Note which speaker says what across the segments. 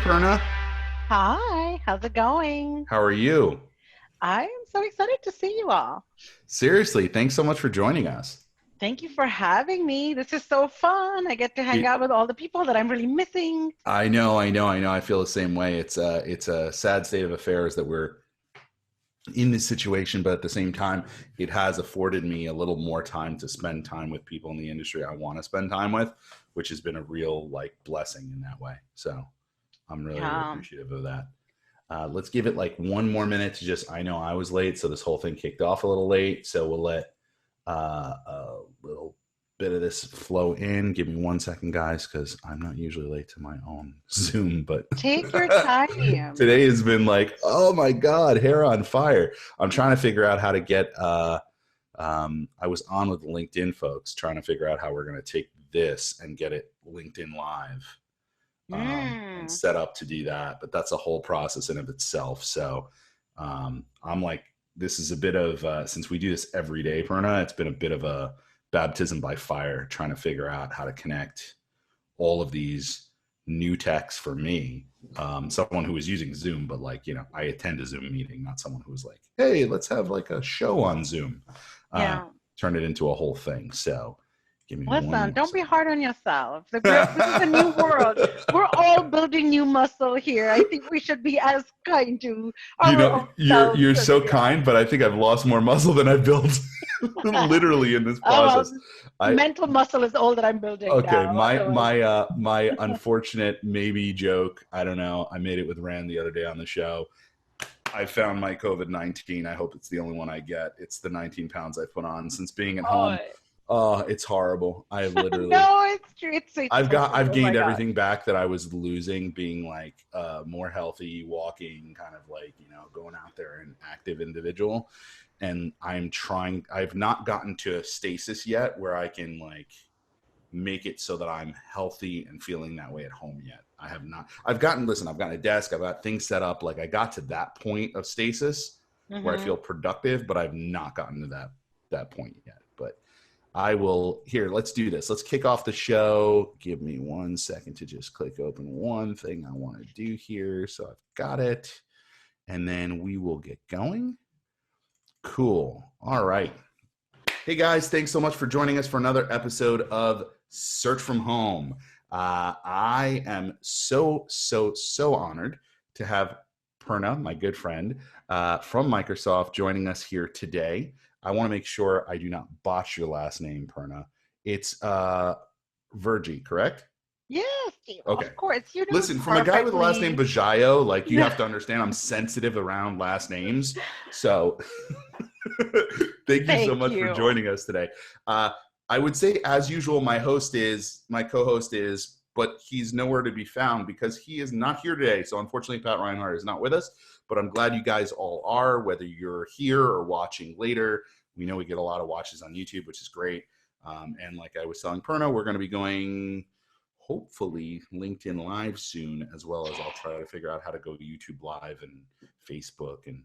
Speaker 1: Purna.
Speaker 2: Hi, how's it going?
Speaker 1: How are you?
Speaker 2: I'm so excited to see you all.
Speaker 1: Seriously, thanks so much for joining us.
Speaker 2: Thank you for having me. This is so fun. I get to hang
Speaker 1: It,
Speaker 2: out with all the people that I'm really missing.
Speaker 1: I know. I feel the same way. It's a sad state of affairs that we're in this situation, but at the same time, it has afforded me a little more time to spend time with people in the industry I want to spend time with, which has been a real like blessing in that way. So I'm really, really
Speaker 2: Yeah.
Speaker 1: appreciative of that. Let's give it like one more minute to just. I know I was late, so this whole thing kicked off a little late. So we'll let a little bit of this flow in. Give me 1 second, guys, because I'm not usually late to my own Zoom, but
Speaker 2: Take your time.
Speaker 1: today has been like, oh my God, hair on fire. I'm trying to figure out how to get. I was on with the LinkedIn folks trying to figure out how we're going to take this and get it LinkedIn live and
Speaker 2: Mm.
Speaker 1: set up to do that. But that's a whole process in of itself. So I'm like, this is a bit of since we do this every day, Perna, it's been a bit of a baptism by fire trying to figure out how to connect all of these new techs for me. Someone who is using Zoom, but like, I attend a Zoom meeting, not someone who was like, hey, let's have like a show on Zoom. Uh,
Speaker 2: Yeah.
Speaker 1: Turn it into a whole thing. So give me one
Speaker 2: Listen,
Speaker 1: more
Speaker 2: don't be
Speaker 1: second.
Speaker 2: hard on yourself. This is a new world. We're all building new muscle here. I think we should be as kind to our own selves
Speaker 1: You're
Speaker 2: as
Speaker 1: so
Speaker 2: we are.
Speaker 1: kind, but I think I've lost more muscle than I've built literally in this
Speaker 2: Oh, well,
Speaker 1: process. I
Speaker 2: mental muscle is all that I'm building
Speaker 1: Okay,
Speaker 2: now. Otherwise,
Speaker 1: my unfortunate maybe joke. I don't know. I made it with Rand the other day on the show. I found my COVID-19. I hope it's the only one I get. It's the 19 pounds I put on since being at
Speaker 2: oh,
Speaker 1: home. Oh, it's horrible. I have literally
Speaker 2: no, it's true. It's so true.
Speaker 1: I've
Speaker 2: Oh my
Speaker 1: gained
Speaker 2: God.
Speaker 1: everything back that I was losing, being like more healthy, walking, kind of like, going out there an active individual. And I've not gotten to a stasis yet where I can like make it so that I'm healthy and feeling that way at home yet. I have not. I've gotten a desk, I've got things set up. Like I got to that point of stasis where I
Speaker 2: Hmm.
Speaker 1: feel productive, but I've not gotten to that point yet. But I will. Here, let's do this. Let's kick off the show. Give me 1 second to just click open one thing I want to do here. So I've got it. And then we will get going. Cool. All right. Hey guys, thanks so much for joining us for another episode of Search from Home. I am so honored to have Purna, my good friend from Microsoft, joining us here today. I want to make sure I do not botch your last name, Purna. It's Virji, correct?
Speaker 2: Yes, Steve,
Speaker 1: Okay.
Speaker 2: of course. You know it
Speaker 1: Listen, from a guy with the last name
Speaker 2: perfectly.
Speaker 1: Bajayo, like you have to understand I'm sensitive around last names. So thank you so
Speaker 2: Thank
Speaker 1: much for
Speaker 2: you.
Speaker 1: joining us today. Uh, I would say, as usual, my co-host is, but he's nowhere to be found because he is not here today. So unfortunately, Pat Reinhardt is not with us, but I'm glad you guys all are, whether you're here or watching later. We know we get a lot of watches on YouTube, which is great. And like I was telling Perna, we're going to be going hopefully LinkedIn Live soon, as well as I'll try to figure out how to go YouTube Live and Facebook and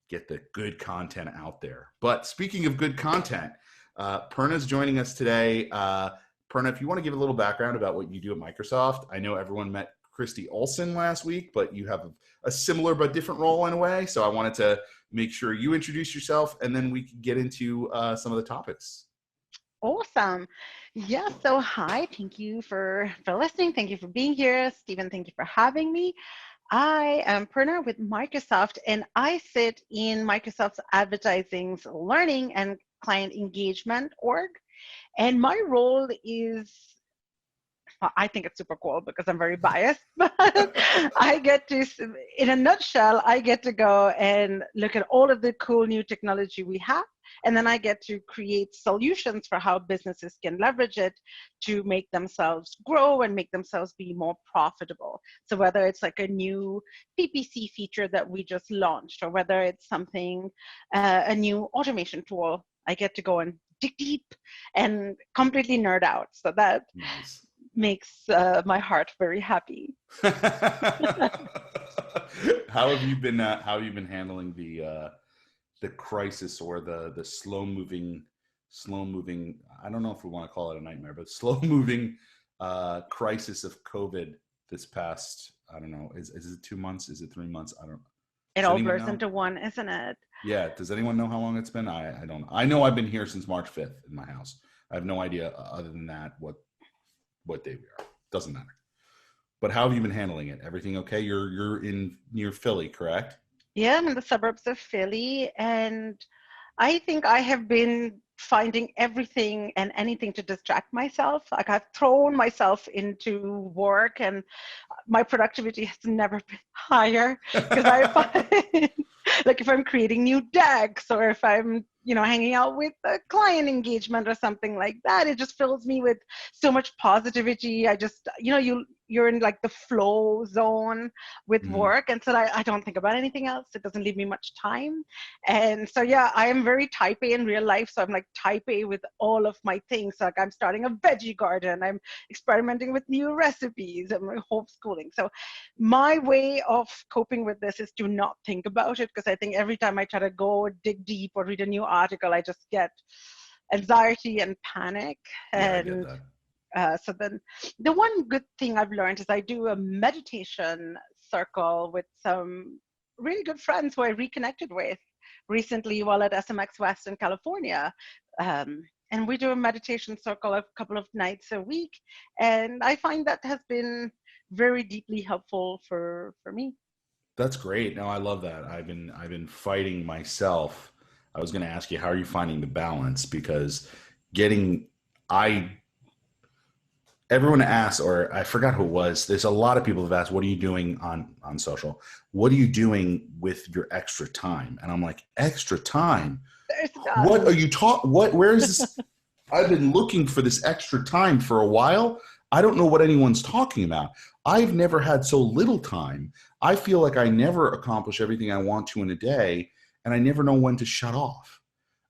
Speaker 1: get the good content out there. But speaking of good content, Perna's joining us today. Perna, if you want to give a little background about what you do at Microsoft, I know everyone met Christy Olson last week, but you have a similar but different role in a way. So I wanted to make sure you introduce yourself, and then we can get into some of the topics.
Speaker 2: Awesome. Yeah, so hi, thank you for listening. Thank you for being here. Stephen, thank you for having me. I am Purna with Microsoft, and I sit in Microsoft's advertising's learning and client engagement org. And my role is, well, I think it's super cool because I'm very biased, but I get to, in a nutshell, I get to go and look at all of the cool new technology we have. And then I get to create solutions for how businesses can leverage it to make themselves grow and make themselves be more profitable. So whether it's like a new PPC feature that we just launched, or whether it's something, a new automation tool, I get to go and dig deep and completely nerd out. So that
Speaker 1: Nice.
Speaker 2: makes my heart very happy.
Speaker 1: How have you been? How have you been handling the crisis or the slow moving? I don't know if we want to call it a nightmare, but slow moving crisis of COVID this past I don't know. Is it 2 months? Is it 3 months? I don't.
Speaker 2: It
Speaker 1: Does
Speaker 2: all
Speaker 1: anyone
Speaker 2: blurs
Speaker 1: know?
Speaker 2: into one, isn't it?
Speaker 1: Yeah. Does anyone know how long it's been? I don't know. I know I've been here since March 5th in my house. I have no idea other than that what day we are. Doesn't matter. But how have you been handling it? Everything okay? You're in near Philly, correct?
Speaker 2: Yeah, I'm in the suburbs of Philly, and I think I have been finding everything and anything to distract myself. Like I've thrown myself into work, and my productivity has never been higher because I find like if I'm creating new decks or if I'm hanging out with a client engagement or something like that, it just fills me with so much positivity. I just you're in like the flow zone with
Speaker 1: Mhm.
Speaker 2: work, and so I don't think about anything else. It doesn't leave me much time. And so yeah, I am very type A in real life, so I'm like type A with all of my things. Like I'm starting a veggie garden, I'm experimenting with new recipes, and homeschooling. So my way of coping with this is to not think about it, because I think every time I try to go dig deep or read a new article, I just get anxiety and panic.
Speaker 1: Yeah, I get
Speaker 2: And
Speaker 1: that.
Speaker 2: so then the one good thing I've learned is I do a meditation circle with some really good friends who I reconnected with recently while at SMX West in California. And we do a meditation circle a couple of nights a week. And I find that has been very deeply helpful for me.
Speaker 1: That's great. No, I love that. I've been fighting myself. I was going to ask you, how are you finding the balance? Because getting I everyone asks, or I forgot who it was. There's a lot of people have asked, "What are you doing on social? What are you doing with your extra time?" And I'm like, "Extra time?
Speaker 2: There's
Speaker 1: What
Speaker 2: none.
Speaker 1: are you talking? What? Where is this? I've been looking for this extra time for a while. I don't know what anyone's talking about. I've never had so little time. I feel like I never accomplish everything I want to in a day, and I never know when to shut off.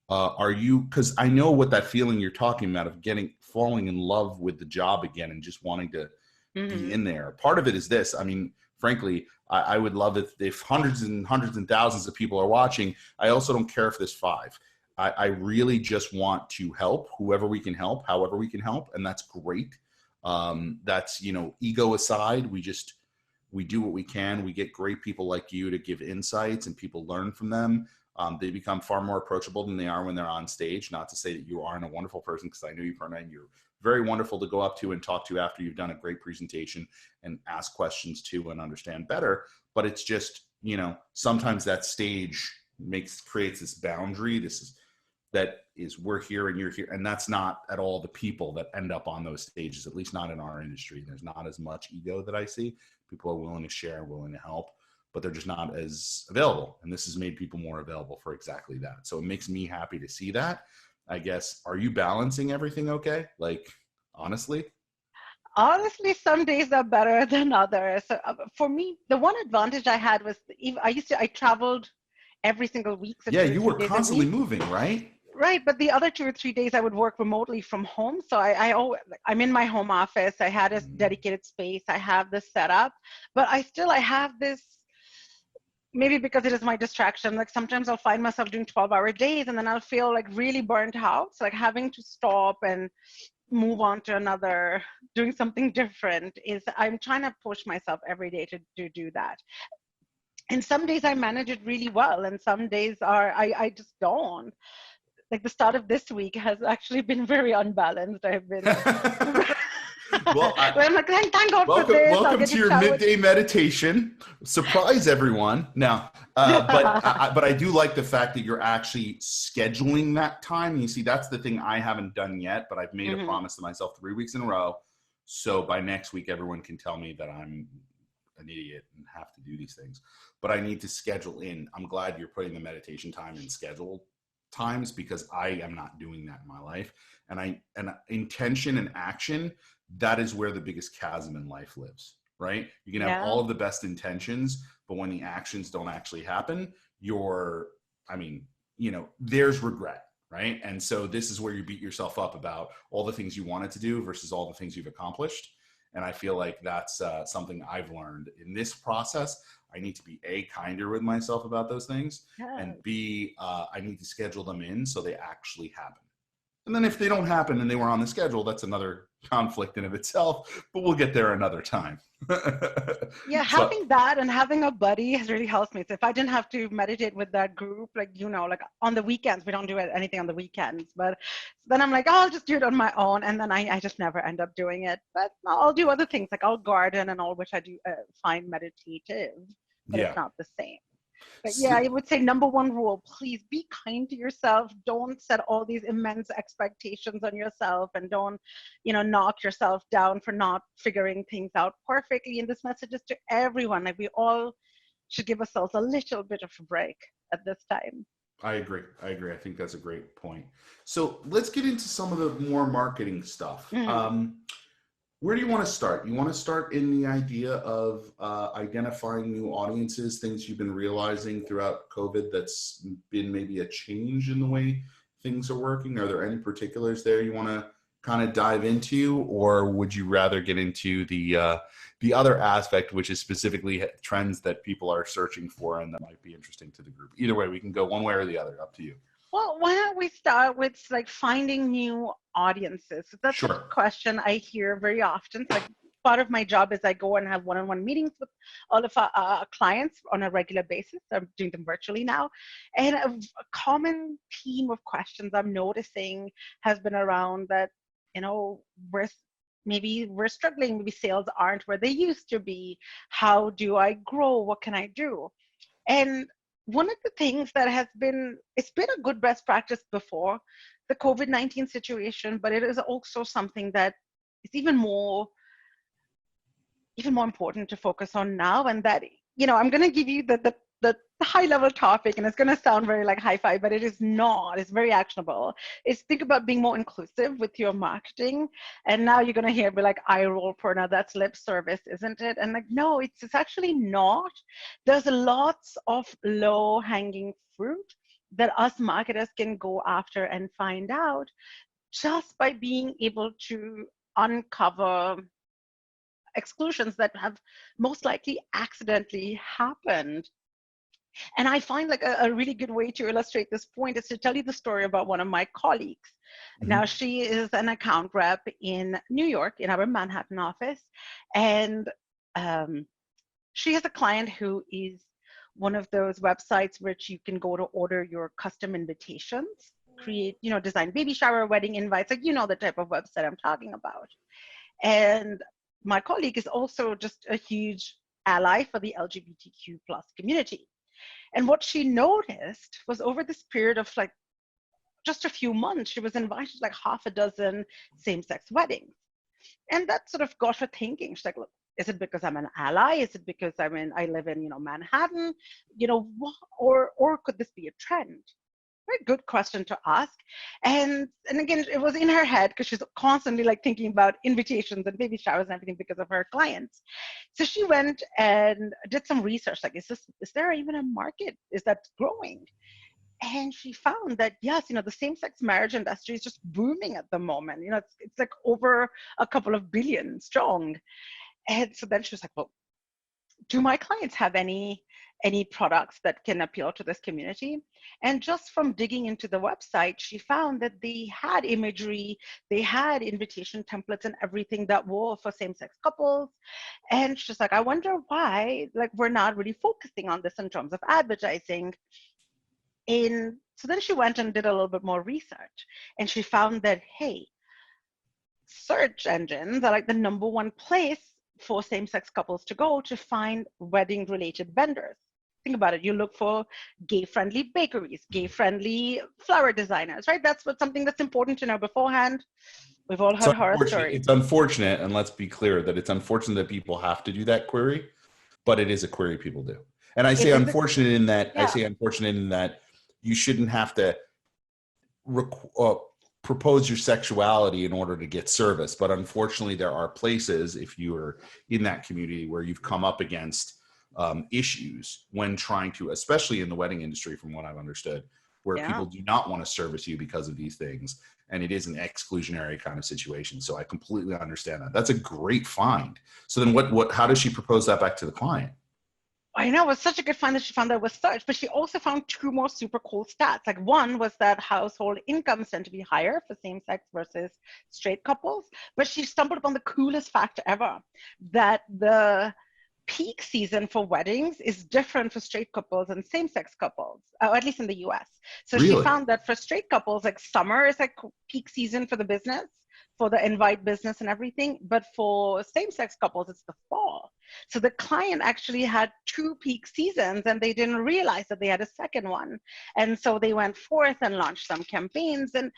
Speaker 1: Are you? Because I know what that feeling you're talking about of falling in love with the job again and just wanting to be
Speaker 2: Hmm.
Speaker 1: in there. Part of it is this. I mean, frankly, I would love it if hundreds and hundreds and thousands of people are watching. I also don't care if there's five. I really just want to help whoever we can help, however we can help, and that's great. That's ego aside, we do what we can. We get great people like you to give insights, and people learn from them. They become far more approachable than they are when they're on stage. Not to say that you aren't a wonderful person, because I know you, Purna, and you're very wonderful to go up to and talk to after you've done a great presentation and ask questions to and understand better. But it's just, sometimes that stage creates this boundary. That is, we're here and you're here. And that's not at all the people that end up on those stages, at least not in our industry. There's not as much ego that I see. People are willing to share, willing to help, but they're just not as available. And this has made people more available for exactly that. So it makes me happy to see that. I guess, are you balancing everything okay? Like, honestly?
Speaker 2: Honestly, some days are better than others. So, for me, the one advantage I had was I traveled every single week, so
Speaker 1: Yeah,
Speaker 2: two or
Speaker 1: you
Speaker 2: three
Speaker 1: were
Speaker 2: days a
Speaker 1: constantly
Speaker 2: week.
Speaker 1: moving, right?
Speaker 2: Right, but the other 2 or 3 days I would work remotely from home. So I'm in my home office. I had a
Speaker 1: Mm.
Speaker 2: dedicated space. I have this set up, but I have this, maybe because it is my distraction. Like sometimes I'll find myself doing 12-hour days, and then I'll feel like really burnt out. So like having to stop and move on to another, doing something different, is I'm trying to push myself every day to do that. And some days I manage it really well, and some days I just don't. Like the start of this week has actually been very unbalanced. I've been
Speaker 1: Well,
Speaker 2: well, I'm like, thank God for
Speaker 1: welcome,
Speaker 2: this. I'll
Speaker 1: welcome
Speaker 2: get
Speaker 1: to
Speaker 2: to
Speaker 1: your
Speaker 2: chat with
Speaker 1: midday meditation. Surprise everyone. Now, but I do like the fact that you're actually scheduling that time. You see, that's the thing I haven't done yet, but I've made a
Speaker 2: Mhm.
Speaker 1: promise to myself 3 weeks in a row. So by next week, everyone can tell me that I'm an idiot and have to do these things. But I need to schedule in. I'm glad you're putting the meditation time in scheduled times, because I am not doing that in my life. And intention and action, that is where the biggest chasm in life lives, right? You can have
Speaker 2: Yeah.
Speaker 1: all of the best intentions, but when the actions don't actually happen, I mean, there's regret, right? And so this is where you beat yourself up about all the things you wanted to do versus all the things you've accomplished. And I feel like that's something I've learned in this process. I need to be kinder with myself about those things, and
Speaker 2: Yes.
Speaker 1: B, I need to schedule them in so they actually happen. And then if they don't happen and they were on the schedule, that's another conflict in of itself, but we'll get there another time.
Speaker 2: Yeah,
Speaker 1: So
Speaker 2: having that and having a buddy has really helped me. So if I didn't have to meditate with that group, like, like on the weekends, we don't do anything on the weekends, but then I'm like, oh, I'll just do it on my own. And then I just never end up doing it. But I'll do other things, like I'll garden and all, which I do find meditative, but it's
Speaker 1: yeah.
Speaker 2: not the same. But yeah,
Speaker 1: So,
Speaker 2: I would say number one rule, please be kind to yourself. Don't set all these immense expectations on yourself, and don't, knock yourself down for not figuring things out perfectly. And this message is to everyone. Like, we all should give ourselves a little bit of a break at this time.
Speaker 1: I agree. I think that's a great point. So let's get into some of the more marketing stuff. Where do you want to start? You want to start in the idea of identifying new audiences, things you've been realizing throughout COVID that's been maybe a change in the way things are working? Are there any particulars there you want to kind of dive into, or would you rather get into the other aspect, which is specifically trends that people are searching for and that might be interesting to the group? Either way, we can go one way or the other. Up to you.
Speaker 2: Well, why don't we start with like finding new audiences? That's a
Speaker 1: Sure.
Speaker 2: question I hear very often. So, like, part of my job is I go and have one-on-one meetings with all of our clients on a regular basis. I'm doing them virtually now. And a common theme of questions I'm noticing has been around that, we're struggling, maybe sales aren't where they used to be. How do I grow? What can I do? And one of the things that it's been a good best practice before the COVID-19 situation, but it is also something that is even more important to focus on now. And that, I'm going to give you the high level topic, and it's going to sound very like high-fi, but it is not. It's very actionable. It's think about being more inclusive with your marketing. And now you're going to hear me like, eye roll, Purna, that's lip service, isn't it? And like, no, it's actually not. There's lots of low hanging fruit that us marketers can go after and find out just by being able to uncover exclusions that have most likely accidentally happened. And I find like a really good way to illustrate this point is to tell you the story about one of my colleagues. Now,
Speaker 1: Mm-hmm.
Speaker 2: she is an account rep in New York in our Manhattan office. And she has a client who is one of those websites which you can go to order your custom invitations, create, design baby shower, wedding invites, like, the type of website I'm talking about. And my colleague is also just a huge ally for the LGBTQ plus community. And what she noticed was over this period of like just a few months, she was invited to like half a dozen same-sex weddings. And that sort of got her thinking. She's like, look, is it because I'm an ally? Is it because I live in, Manhattan? Or could this be a trend? Very good question to ask. And again, it was in her head because she's constantly like thinking about invitations and baby showers and everything because of her clients. So she went and did some research, like, is there even a market? Is that growing? And she found that, yes, the same-sex marriage industry is just booming at the moment. It's like over a couple of billion strong. And so then she was like, well, do my clients have any products that can appeal to this community? And just from digging into the website, she found that they had imagery, they had invitation templates and everything that were for same-sex couples. And she's like, I wonder why like we're not really focusing on this in terms of advertising. So then she went and did a little bit more research, and she found that, hey, search engines are like the number one place for same-sex couples to go to find wedding-related vendors. Think about it. You look for gay-friendly bakeries, gay-friendly flower designers, right? That's something that's important to know beforehand. We've all heard horror stories.
Speaker 1: It's unfortunate, and let's be clear that it's unfortunate that people have to do that query, but it is a query people do. And I
Speaker 2: It
Speaker 1: say
Speaker 2: is,
Speaker 1: unfortunate in that
Speaker 2: yeah.
Speaker 1: You shouldn't have to propose your sexuality in order to get service. But unfortunately, there are places, if you are in that community, where you've come up against issues when trying to, especially in the wedding industry, from what I've understood, where people do not want to service you because of these things. And it is an exclusionary kind of situation. So I completely understand that. That's a great find. So then how does she propose that back to the client?
Speaker 2: I know it was such a good find that she found that was search, but she also found two more super cool stats. Like one was that household incomes tend to be higher for same-sex versus straight couples. But she stumbled upon the coolest fact ever, that the peak season for weddings is different for straight couples and same-sex couples, or at least in the US. So she
Speaker 1: Really?
Speaker 2: found that for straight couples, like summer is like peak season for the business, for the invite business and everything. But for same-sex couples, it's the fall. So the client actually had two peak seasons and they didn't realize that they had a second one. And so they went forth and launched some campaigns. And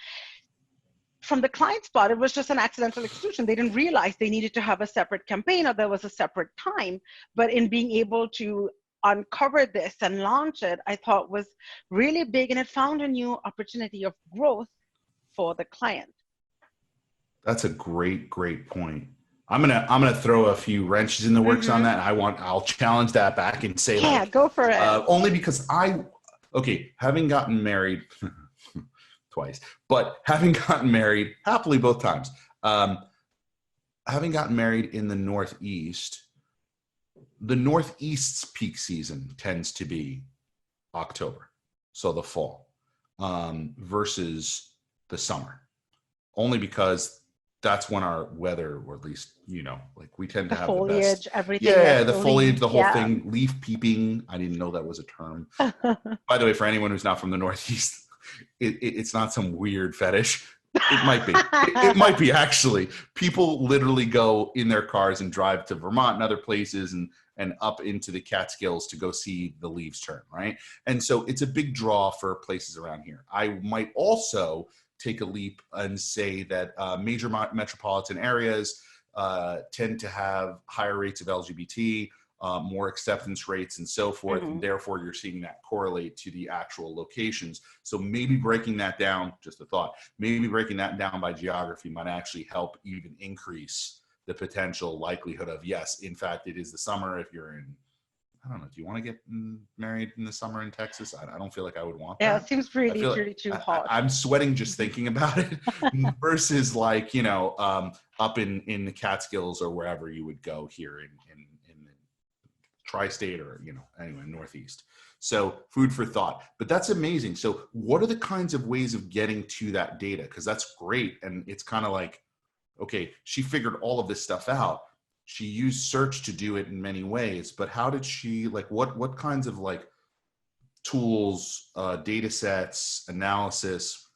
Speaker 2: from the client's part, it was just an accidental exclusion. They didn't realize they needed to have a separate campaign or there was a separate time. But in being able to uncover this and launch it, I thought was really big, and it found a new opportunity of growth for the client.
Speaker 1: That's a great point. I'm gonna throw a few wrenches in the works on that. I'll challenge that back and say,
Speaker 2: yeah,
Speaker 1: like,
Speaker 2: go for it.
Speaker 1: Only because having gotten married twice, but having gotten married happily both times, having gotten married in the Northeast's peak season tends to be October, so the fall, versus the summer, only because that's when our weather, or at least, like, we tend to have
Speaker 2: foliage,
Speaker 1: the best.
Speaker 2: everything.
Speaker 1: Yeah, the foliage,
Speaker 2: leaves,
Speaker 1: the whole thing, leaf peeping. I didn't know that was a term. By the way, for anyone who's not from the Northeast, it's not some weird fetish. It might be. It might be, actually. People literally go in their cars and drive to Vermont and other places and up into the Catskills to go see the leaves turn, right? And so it's a big draw for places around here. I might also take a leap and say that major metropolitan areas tend to have higher rates of LGBT, more acceptance rates, and so forth. And therefore, you're seeing that correlate to the actual locations. So maybe breaking that down, just a thought, maybe breaking that down by geography might actually help even increase the potential likelihood of, yes, in fact, it is the summer. If you're in, I don't know, do you want to get married in the summer in Texas? I don't feel like I would want that.
Speaker 2: Yeah, it seems really too hot.
Speaker 1: I'm sweating just thinking about it versus, like, up in the Catskills or wherever you would go here in the tri-state, or, anyway, Northeast. So food for thought. But that's amazing. So what are the kinds of ways of getting to that data? Because that's great. And it's kind of like, okay, she figured all of this stuff out. She used search to do it in many ways, but how did she, like, what kinds of, like, tools, data sets, analysis,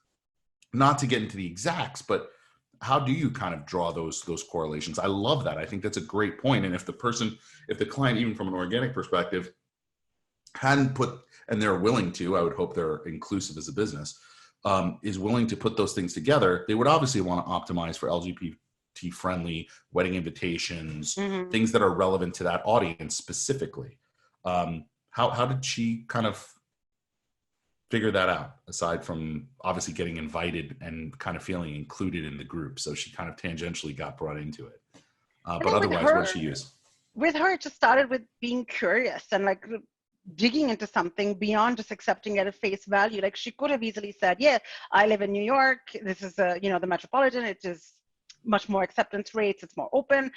Speaker 1: not to get into the exacts, but how do you kind of draw those correlations? I love that. I think that's a great point. And if the client, even from an organic perspective, hadn't put, and they're willing to, I would hope they're inclusive as a business, is willing to put those things together, they would obviously want to optimize for LGBT-friendly wedding invitations, things that are relevant to that audience specifically. How did she kind of figure that out, aside from obviously getting invited and kind of feeling included in the group? So she kind of tangentially got brought into it. But otherwise, what did she use?
Speaker 2: With her, it just started with being curious and, like, digging into something beyond just accepting it at face value. Like, she could have easily said, yeah, I live in New York. This is the metropolitan. It is much more acceptance rates. It's more open.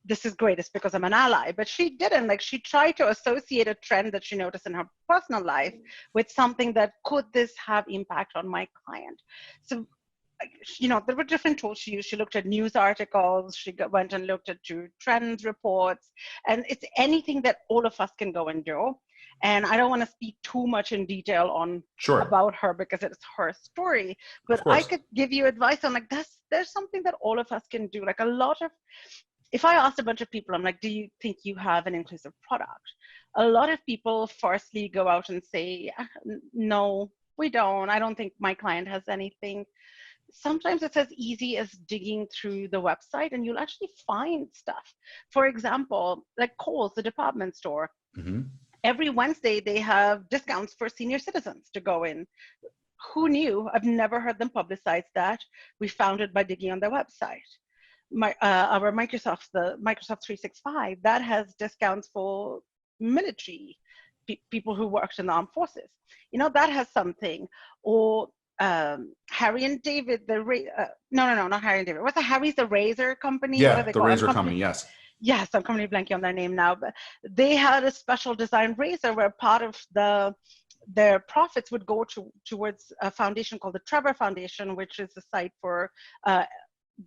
Speaker 2: This is great. It's because I'm an ally. But she didn't. Like, she tried to associate a trend that she noticed in her personal life with something that could this have impact on my client. So, there were different tools she used. She looked at news articles. She went and looked at trends reports. And it's anything that all of us can go and do. And I don't want to speak too much in detail on about her because it's her story. But I could give you advice on, like, there's something that all of us can do. Like, if I asked a bunch of people, I'm like, do you think you have an inclusive product? A lot of people firstly go out and say, no, we don't. I don't think my client has anything. Sometimes it's as easy as digging through the website and you'll actually find stuff. For example, like Kohl's, the department store. Every Wednesday, they have discounts for senior citizens to go in. Who knew? I've never heard them publicize that. We found it by digging on their website. Our Microsoft 365, that has discounts for military people who worked in the armed forces. That has something. Or Harry and David, not Harry and David. What's the Harry's the razor company?
Speaker 1: Yeah, the razor company, yes.
Speaker 2: Yes, I'm currently blanking on their name now, but they had a special design razor where part of their profits would go towards a foundation called the Trevor Foundation, which is a site for uh,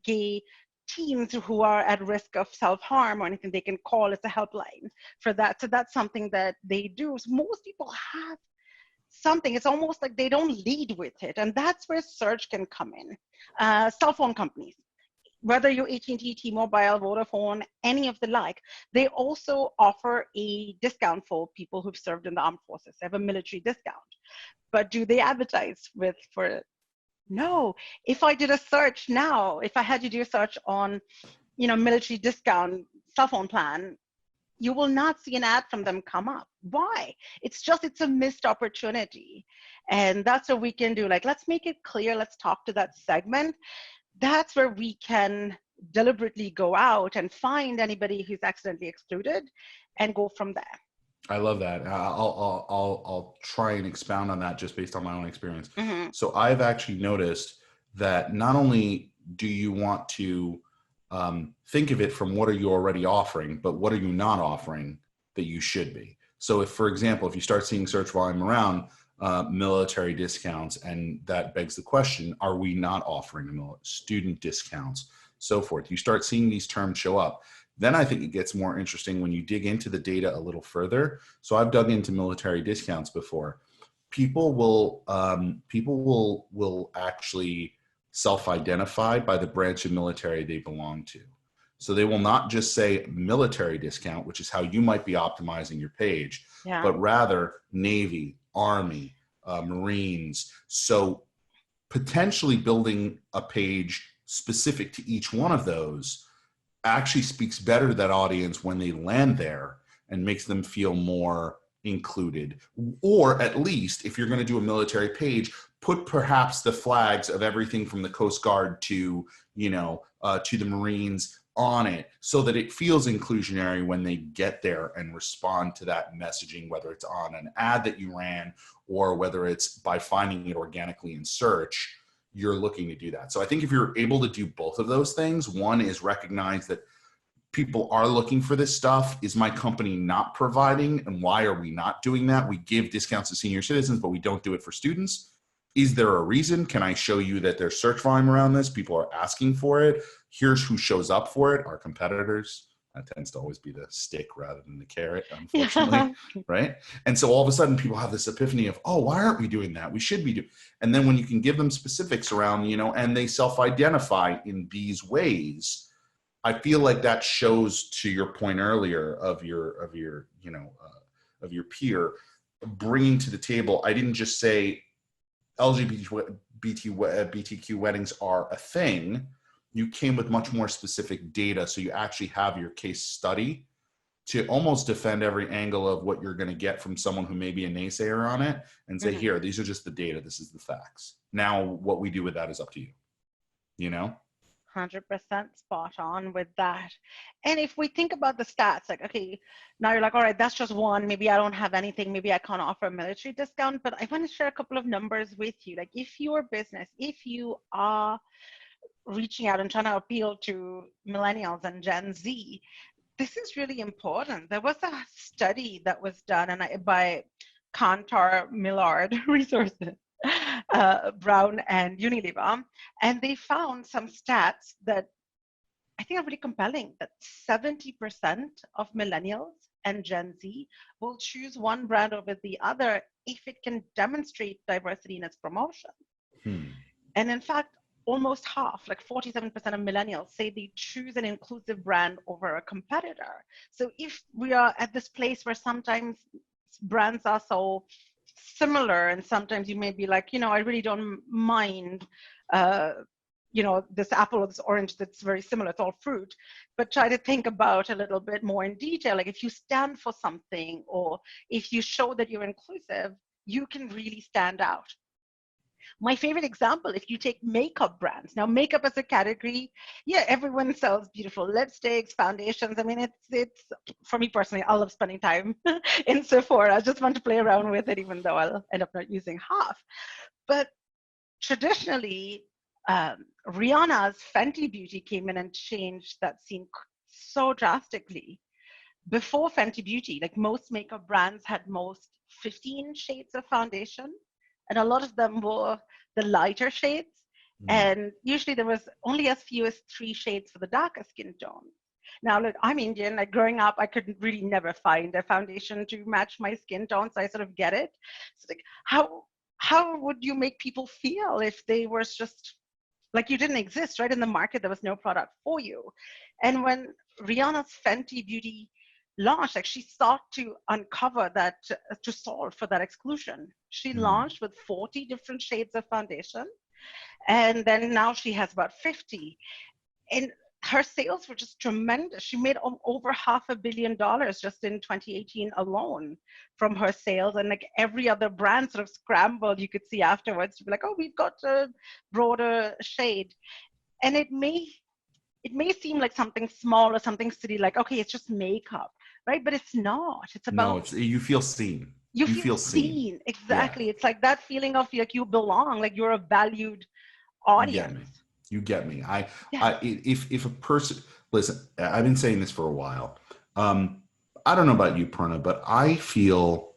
Speaker 2: gay teens who are at risk of self-harm or anything. They can call. It's a helpline for that. So that's something that they do. So most people have something. It's almost like they don't lead with it, and that's where search can come in. Cell phone companies, whether you're AT&T, T-Mobile, Vodafone, any of the like, they also offer a discount for people who've served in the armed forces. They have a military discount. But do they advertise for it? No. If I did a search now, if I had to do a search on, military discount cell phone plan, you will not see an ad from them come up. Why? It's a missed opportunity. And that's what we can do. Like, let's make it clear. Let's talk to that segment. That's where we can deliberately go out and find anybody who's accidentally excluded and go from there.
Speaker 1: I love that. I'll try and expound on that just based on my own experience.
Speaker 2: Mm-hmm.
Speaker 1: So I've actually noticed that not only do you want to think of it from what are you already offering, but what are you not offering that you should be. So if, for example, if you start seeing search volume around military discounts, and that begs the question, are we not offering student discounts, so forth? You start seeing these terms show up. Then I think it gets more interesting when you dig into the data a little further. So I've dug into military discounts before. People will actually self-identify by the branch of military they belong to. So they will not just say military discount, which is how you might be optimizing your page, but rather Navy, Army, Marines. So potentially building a page specific to each one of those actually speaks better to that audience when they land there and makes them feel more included. Or at least if you're going to do a military page, put perhaps the flags of everything from the Coast Guard to, to the Marines on it, so that it feels inclusionary when they get there and respond to that messaging, whether it's on an ad that you ran or whether it's by finding it organically in search. You're looking to do that. So I think if you're able to do both of those things, one is recognize that people are looking for this stuff. Is my company not providing? And why are we not doing that? We give discounts to senior citizens, but we don't do it for students. Is there a reason? Can I show you that there's search volume around this? People are asking for it. Here's who shows up for it, our competitors. That tends to always be the stick rather than the carrot, unfortunately, right? And so all of a sudden people have this epiphany of, oh, why aren't we doing that? We should be doing. And then when you can give them specifics around, and they self-identify in these ways, I feel like that shows, to your point earlier of your peer bringing to the table. I didn't just say LGBTQ weddings are a thing. You came with much more specific data, so you actually have your case study to almost defend every angle of what you're going to get from someone who may be a naysayer on it, and say, here, these are just the data, this is the facts. Now what we do with that is up to you.
Speaker 2: 100% spot on with that. And if we think about the stats, like, okay, now you're like, all right, that's just one. Maybe I don't have anything. Maybe I can't offer a military discount, but I want to share a couple of numbers with you. Like, if your business, if you are reaching out and trying to appeal to millennials and Gen Z, this is really important. There was a study that was done by Kantar Millard Resources, Brown and Unilever, and they found some stats that I think are really compelling, that 70% of millennials and Gen Z will choose one brand over the other if it can demonstrate diversity in its promotion. And in fact, almost half, like 47% of millennials, say they choose an inclusive brand over a competitor. So if we are at this place where sometimes brands are so similar, and sometimes you may be like, I really don't mind, this apple or this orange that's very similar, it's all fruit, but try to think about a little bit more in detail. Like, if you stand for something, or if you show that you're inclusive, you can really stand out. My favorite example, if you take makeup brands. Now, makeup as a category, everyone sells beautiful lipsticks, foundations. I mean, it's for me personally, I love spending time in Sephora. I just want to play around with it, even though I'll end up not using half. But traditionally, Rihanna's Fenty Beauty came in and changed that scene so drastically. Before Fenty Beauty, like most makeup brands had most 15 shades of foundation, and a lot of them were the lighter shades.
Speaker 1: Mm.
Speaker 2: And usually there was only as few as 3 shades for the darker skin tones. Now, look, I'm Indian. Like growing up, I could really never find a foundation to match my skin tone, so I sort of get it. It's like how would you make people feel if they were just like you didn't exist, right? In the market, there was no product for you. And when Rihanna's Fenty Beauty launched, like she sought to uncover that, to solve for that exclusion. She
Speaker 1: Mm.
Speaker 2: launched with 40 different shades of foundation, and then now she has about 50. And her sales were just tremendous. She made over $500 million just in 2018 alone from her sales. And like every other brand sort of scrambled, you could see afterwards to be like, oh, we've got a broader shade. And it may seem like something small or something silly, like, okay, it's just makeup, right? But it's not. It's
Speaker 1: No,
Speaker 2: about
Speaker 1: it's you feel seen.
Speaker 2: you
Speaker 1: You
Speaker 2: feel
Speaker 1: feel seen.
Speaker 2: seen.
Speaker 1: Yeah,
Speaker 2: Exactly. It's like that feeling of like you belong, like you're a valued
Speaker 1: you get me.
Speaker 2: audience.
Speaker 1: You get me.
Speaker 2: Yes.
Speaker 1: If a person, listen, I've been saying this for a while. Um, I don't know about you, Prana, but I feel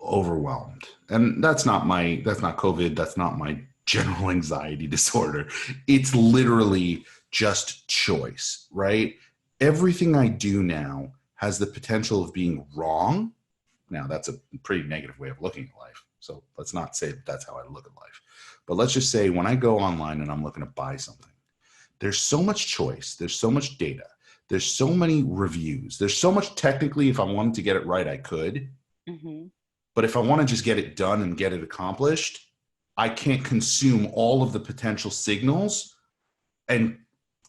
Speaker 1: overwhelmed, and that's not COVID. That's not my general anxiety disorder. It's literally just choice, right? Everything I do now has the potential of being wrong. Now, that's a pretty negative way of looking at life. So let's not say that that's how I look at life. But let's just say when I go online and I'm looking to buy something, there's so much choice, there's so much data, there's so many reviews, there's so much technically, if I wanted to get it right, I could.
Speaker 2: Mm-hmm.
Speaker 1: But if I want to just get it done and get it accomplished, I can't consume all of the potential signals and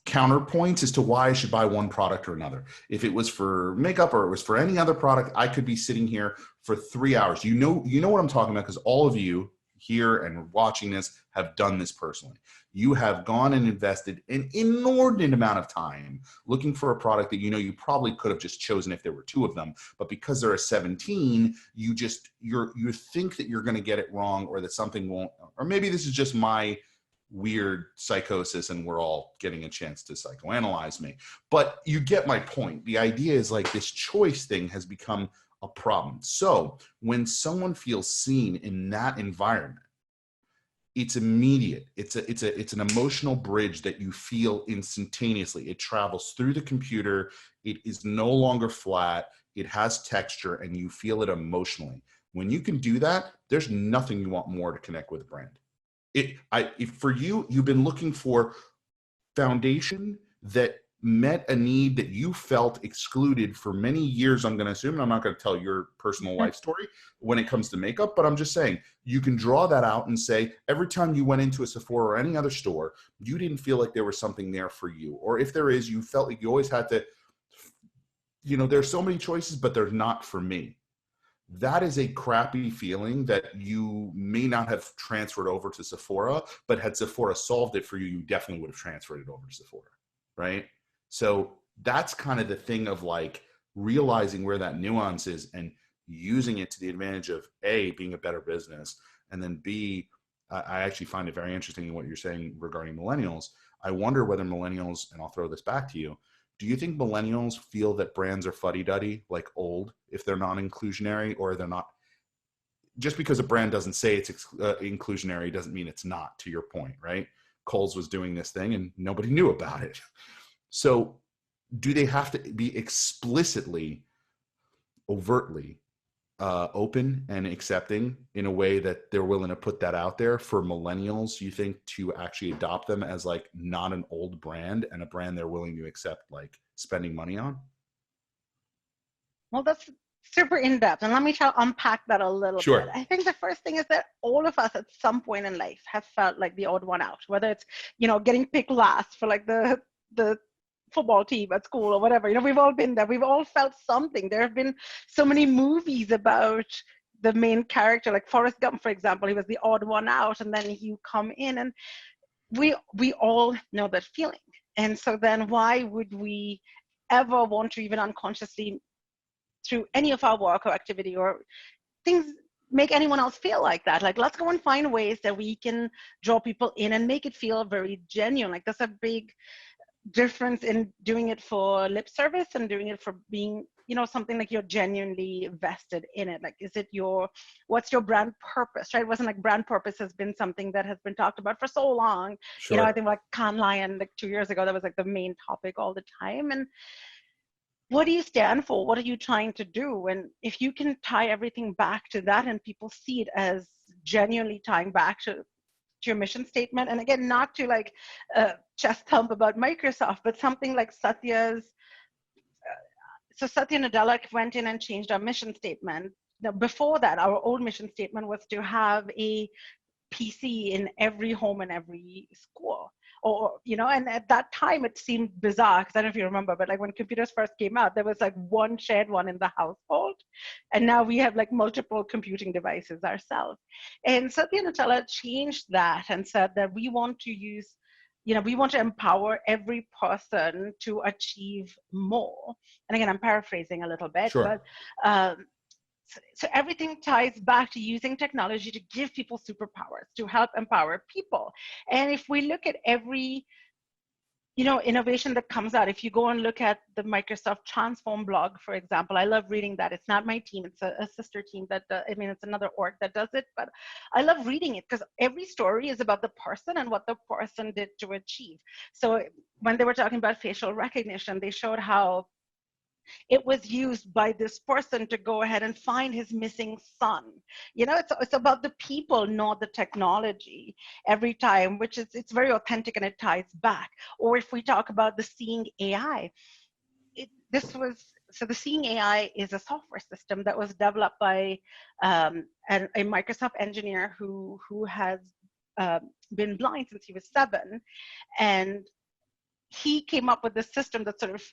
Speaker 1: counterpoints as to why I should buy one product or another. If it was for makeup or it was for any other product, I could be sitting here for 3 hours. You know what I'm talking about, because all of you here and watching this have done this personally. You have gone and invested an inordinate amount of time looking for a product that you probably could have just chosen if there were 2 of them, but because there are 17, you think that you're going to get it wrong, or that something won't, or maybe this is just my weird psychosis and we're all getting a chance to psychoanalyze me. But you get my point. The idea is like this choice thing has become a problem. So when someone feels seen in that environment, it's immediate. It's an emotional bridge that you feel instantaneously. It travels through the computer. It is no longer flat. It has texture, and you feel it emotionally. When you can do that, there's nothing you want more to connect with a brand. If for you've been looking for foundation that met a need that you felt excluded for many years, I'm going to assume, and I'm not going to tell your personal life story when it comes to makeup, but I'm just saying you can draw that out and say every time you went into a Sephora or any other store, you didn't feel like there was something there for you. Or if there is, you felt like you always had to, there's so many choices, but they're not for me. That is a crappy feeling that you may not have transferred over to Sephora, but had Sephora solved it for you, you definitely would have transferred it over to Sephora, right? So that's kind of the thing of like realizing where that nuance is and using it to the advantage of A, being a better business, and then B, I actually find it very interesting in what you're saying regarding millennials. I wonder whether millennials, and I'll throw this back to you, do you think millennials feel that brands are fuddy-duddy, like old, if they're non-inclusionary, or they're not? Just because a brand doesn't say it's inclusionary doesn't mean it's not, to your point, right? Kohl's was doing this thing and nobody knew about it. So do they have to be explicitly, overtly open and accepting in a way that they're willing to put that out there for millennials, you think, to actually adopt them as like not an old brand and a brand they're willing to accept like spending money on?
Speaker 2: Well, that's super in depth. And let me try to unpack that a little bit.
Speaker 1: Sure.
Speaker 2: I think the first thing is that all of us at some point in life have felt like the odd one out, whether it's, getting picked last for like the football team at school or whatever. We've all been there. We've all felt something. There have been so many movies about the main character, like Forrest Gump, for example. He was the odd one out, and then you come in, and we all know that feeling. And so then why would we ever want to even unconsciously, through any of our work or activity or things, make anyone else feel like that? Like, let's go and find ways that we can draw people in and make it feel very genuine. Like, there's a big difference in doing it for lip service and doing it for being, something like you're genuinely vested in it? Like, is it what's your brand purpose, right? It wasn't like brand purpose has been something that has been talked about for so long. I
Speaker 1: Sure.
Speaker 2: think like Cannes Lion, like 2 years ago, that was like the main topic all the time. And what do you stand for? What are you trying to do? And if you can tie everything back to that and people see it as genuinely tying back to your mission statement, and again, not to like chest thump about Microsoft, but something like Satya's. So Satya Nadella went in and changed our mission statement. Now, before that, our old mission statement was to have a PC in every home and every school. And at that time it seemed bizarre, because I don't know if you remember, but like when computers first came out, there was like one shared one in the household. And now we have like multiple computing devices ourselves. And Satya Nadella changed that and said that we want to use, we want to empower every person to achieve more. And again, I'm paraphrasing a little bit,
Speaker 1: Sure.
Speaker 2: but so everything ties back to using technology to give people superpowers, to help empower people. And if we look at every innovation that comes out, if you go and look at the Microsoft Transform blog, for example, I love reading that. It's not my team, it's a sister team that it's another org that does it, but I love reading it because every story is about the person and what the person did to achieve. So when they were talking about facial recognition, they showed how it was used by this person to go ahead and find his missing son. It's about the people, not the technology every time, which is, it's very authentic and it ties back. Or if we talk about the Seeing AI, so the Seeing AI is a software system that was developed by a Microsoft engineer who has been blind since he was 7. And he came up with this system that sort of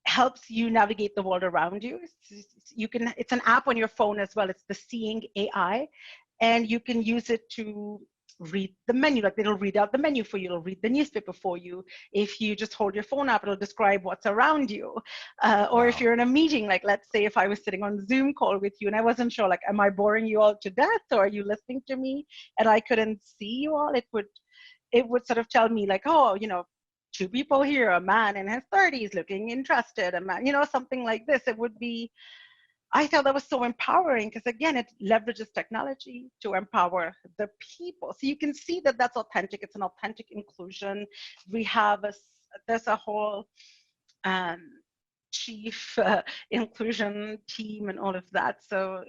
Speaker 2: helps you navigate the world around you. It's an app on your phone as well. It's the Seeing AI, and you can use it to read the menu. Like, it'll read out the menu for you. It'll read the newspaper for you. If you just hold your phone up, it'll describe what's around you. Or if you're in a meeting, like let's say if I was sitting on a Zoom call with you and I wasn't sure, like, am I boring you all to death, or are you listening to me? And I couldn't see you all. It would sort of tell me like, oh, 2 people here, a man in his 30s looking interested, a man, something like this. I thought that was so empowering because, again, it leverages technology to empower the people. So you can see that that's authentic. It's an authentic inclusion. There's a whole chief inclusion team and all of that. So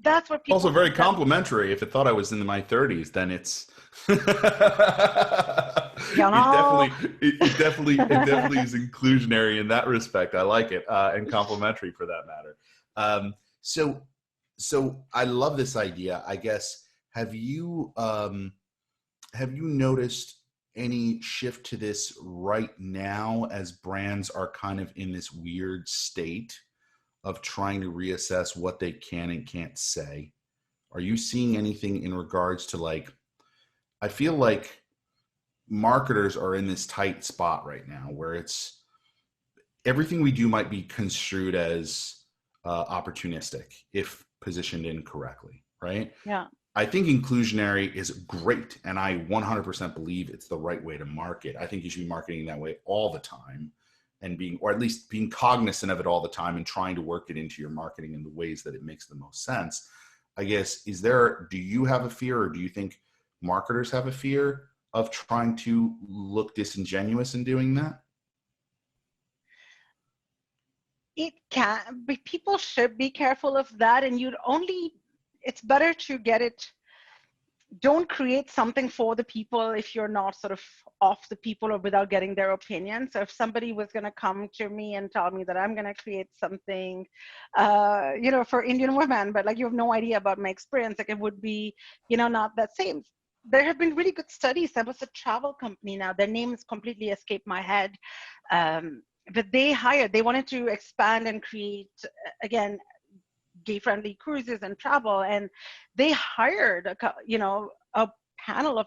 Speaker 2: that's what people
Speaker 1: also very complimentary. If it thought I was in my 30s, then it's it definitely is inclusionary in that respect. I like it, and complimentary for that matter. So I love this idea. I guess have you noticed any shift to this right now as brands are kind of in this weird state of trying to reassess what they can and can't say? Are you seeing anything in regards to, like, I feel like marketers are in this tight spot right now where it's everything we do might be construed as opportunistic if positioned incorrectly, right?
Speaker 2: Yeah.
Speaker 1: I think inclusionary is great, and I 100% believe it's the right way to market. I think you should be marketing that way all the time, and or at least being cognizant of it all the time and trying to work it into your marketing in the ways that it makes the most sense. I guess, do you have a fear, or do you think marketers have a fear of trying to look disingenuous in doing that?
Speaker 2: It can, but people should be careful of that. And it's better to get it. Don't create something for the people if you're not sort of off the people or without getting their opinion. So if somebody was going to come to me and tell me that I'm going to create something, for Indian women, but like you have no idea about my experience, like it would be, not that same. There have been really good studies. There was a travel company now, their name has completely escaped my head. But they wanted to expand and create, again, gay-friendly cruises and travel, and they hired a panel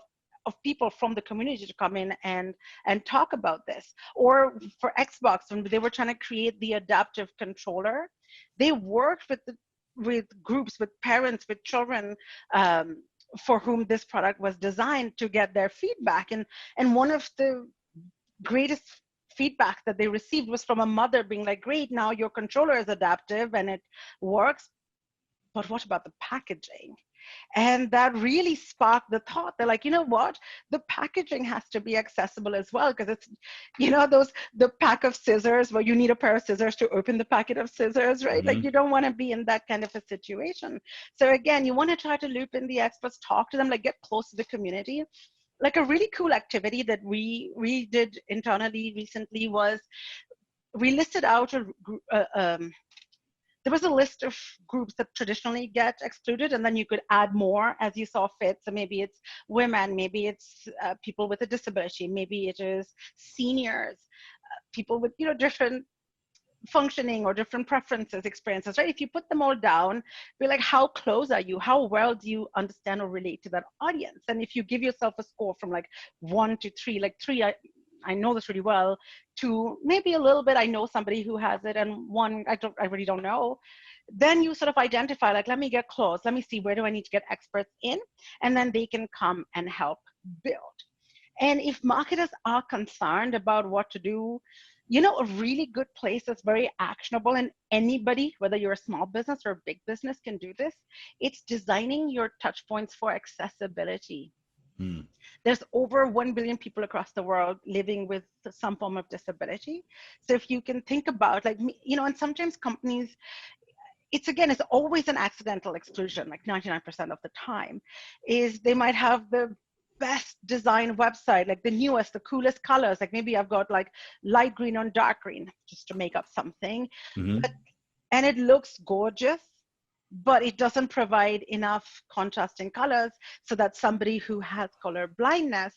Speaker 2: of people from the community to come in and talk about this. Or for Xbox, when they were trying to create the adaptive controller, they worked with groups, with parents, with children, for whom this product was designed, to get their feedback. And one of the greatest feedback that they received was from a mother being like, great, now your controller is adaptive and it works, but what about the packaging? And that really sparked the thought. They're like, you know what? The packaging has to be accessible as well, because it's, the pack of scissors where you need a pair of scissors to open the packet of scissors, right? Like, you don't want to be in that kind of a situation. So again, you want to try to loop in the experts, talk to them, like get close to the community. Like a really cool activity that we did internally recently was we listed out there was a list of groups that traditionally get excluded, and then you could add more as you saw fit. So maybe it's women, maybe it's people with a disability, maybe it is seniors, people with different functioning or different preferences, experiences, right? If you put them all down, be like, how close are you? How well do you understand or relate to that audience? And if you give yourself a score from like 1 to 3, like 3, I know this really well, to maybe a little bit, I know somebody who has it, and 1, I really don't know, then you sort of identify, like, let me get close. Let me see, where do I need to get experts in? And then they can come and help build. And if marketers are concerned about what to do, a really good place that's very actionable, and anybody, whether you're a small business or a big business, can do this. It's designing your touch points for accessibility. There's over 1 billion people across the world living with some form of disability. So if you can think about, like, and sometimes companies, it's always an accidental exclusion, like 99% of the time, is they might have the best design website, like the newest, the coolest colors. Like maybe I've got like light green on dark green, just to make up something. And it looks gorgeous, but it doesn't provide enough contrasting colors so that somebody who has color blindness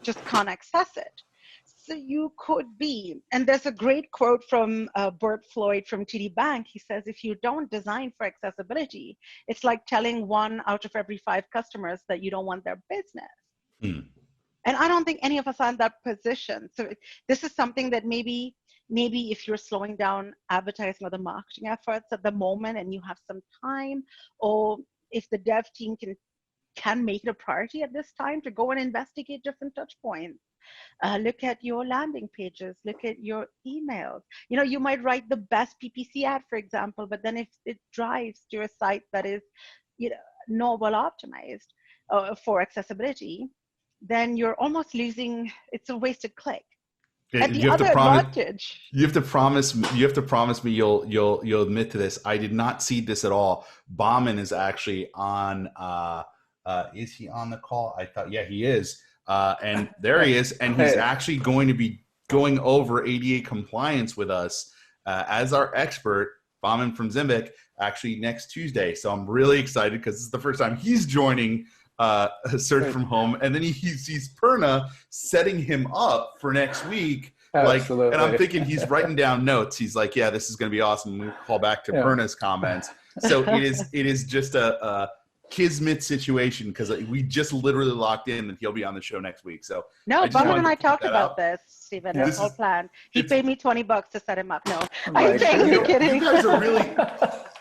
Speaker 2: just can't access it. So you could be, and there's a great quote from Bert Floyd from TD Bank. He says, if you don't design for accessibility, it's like telling 1 out of every 5 customers that you don't want their business. And I don't think any of us are in that position. So this is something that maybe if you're slowing down advertising or the marketing efforts at the moment and you have some time, or if the dev team can make it a priority at this time to go and investigate different touch points. Look at your landing pages, look at your emails. You might write the best PPC ad, for example, but then if it drives to a site that is not well optimized for accessibility, then you're almost losing, it's a wasted click. And the other advantage,
Speaker 1: you have to promise me you'll admit to this. I did not see this at all. Bauman is actually on. Is he on the call? I thought, yeah, he is. And there he is, and he's actually going to be going over ADA compliance with us as our expert, Bauman from Zimbic, actually next Tuesday. So I'm really excited because this is the first time he's joining Search from Home, and then he sees Purna setting him up for next week.
Speaker 3: Absolutely.
Speaker 1: And I'm thinking he's writing down notes. He's like, yeah, this is going to be awesome. We'll call back to Purna's comments. So it is just a kismet situation, because we just literally locked in that he'll be on the show next week. So
Speaker 2: no, Bauman and I talked about this, Stephen. This whole plan. He paid me $20 to set him up. No, I'm totally kidding.
Speaker 1: You guys are really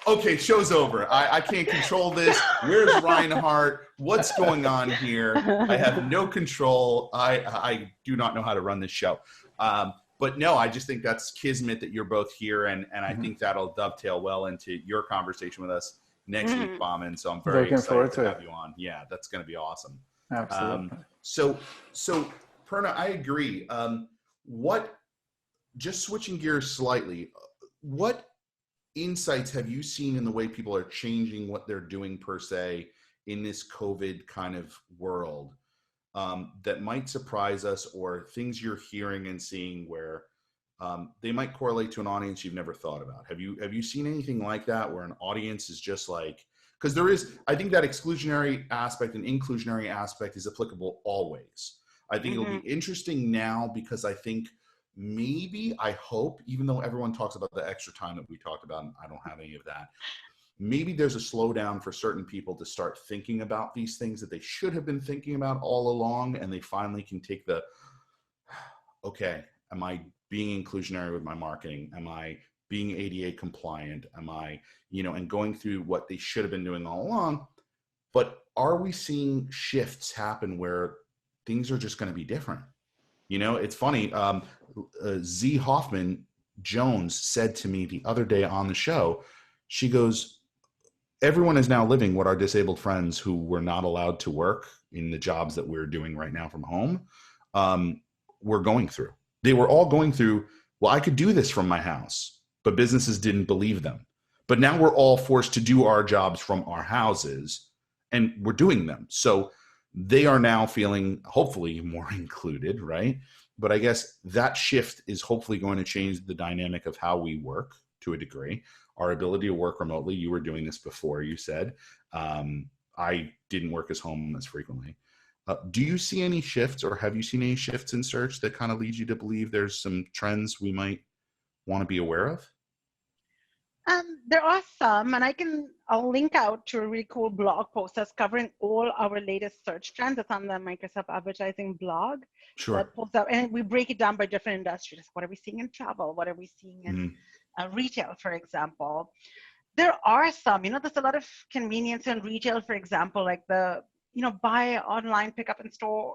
Speaker 1: okay. Show's over. I can't control this. Where's Reinhardt? What's going on here? I have no control. I do not know how to run this show. But no, I just think that's kismet that you're both here, and I think that'll dovetail well into your conversation with us next week, Bauman. So I'm very excited to have you on. Yeah, that's going to be awesome.
Speaker 3: Absolutely.
Speaker 1: So Purna, I agree. Just switching gears slightly, what insights have you seen in the way people are changing what they're doing per se in this COVID kind of world that might surprise us, or things you're hearing and seeing where they might correlate to an audience you've never thought about? Have you seen anything like that, where an audience is just like, because I think that exclusionary aspect and inclusionary aspect is applicable always. I think it'll be interesting now, because I think I hope, even though everyone talks about the extra time that we talked about, and I don't have any of that, maybe there's a slowdown for certain people to start thinking about these things that they should have been thinking about all along, and they finally can take okay, am I being inclusionary with my marketing? Am I being ADA compliant? Am I, and going through what they should have been doing all along? But are we seeing shifts happen where things are just going to be different? You know, it's funny. Z Hoffman Jones said to me the other day on the show, she goes, everyone is now living what our disabled friends who were not allowed to work in the jobs that we're doing right now from home were going through. They were all going through, well, I could do this from my house, but businesses didn't believe them. But now we're all forced to do our jobs from our houses, and we're doing them. So they are now feeling hopefully more included, right? But I guess that shift is hopefully going to change the dynamic of how we work to a degree. Our ability to work remotely. You were doing this before, you said. I didn't work as home as frequently. Do you see any shifts, or have you seen any shifts in search that kind of lead you to believe there's some trends we might want to be aware of?
Speaker 2: There are some, and I'll link out to a really cool blog post that's covering all our latest search trends. It's on the Microsoft Advertising blog.
Speaker 1: Sure.
Speaker 2: That pulls out, and we break it down by different industries. What are we seeing in travel? What are we seeing in retail, for example? There are some, there's a lot of convenience in retail, for example, like the, buy online, pick up in store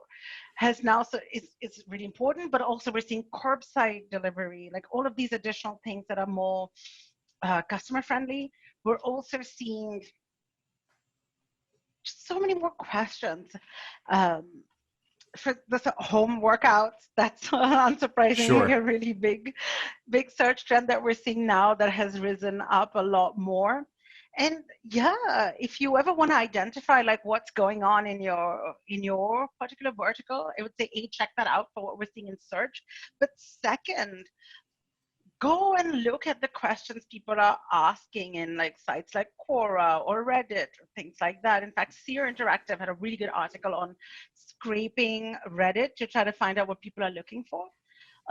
Speaker 2: has now, so it's really important, but also we're seeing curbside delivery, like all of these additional things that are more customer friendly. We're also seeing so many more questions. For the home workouts, that's unsurprisingly
Speaker 1: Sure.
Speaker 2: a really big search trend that we're seeing now that has risen up a lot more. And yeah, if you ever want to identify like what's going on in your particular vertical, I would say check that out for what we're seeing in search. But second, go and look at the questions people are asking in like sites like Quora or Reddit or things like that. In fact, Seer Interactive had a really good article on scraping Reddit to try to find out what people are looking for.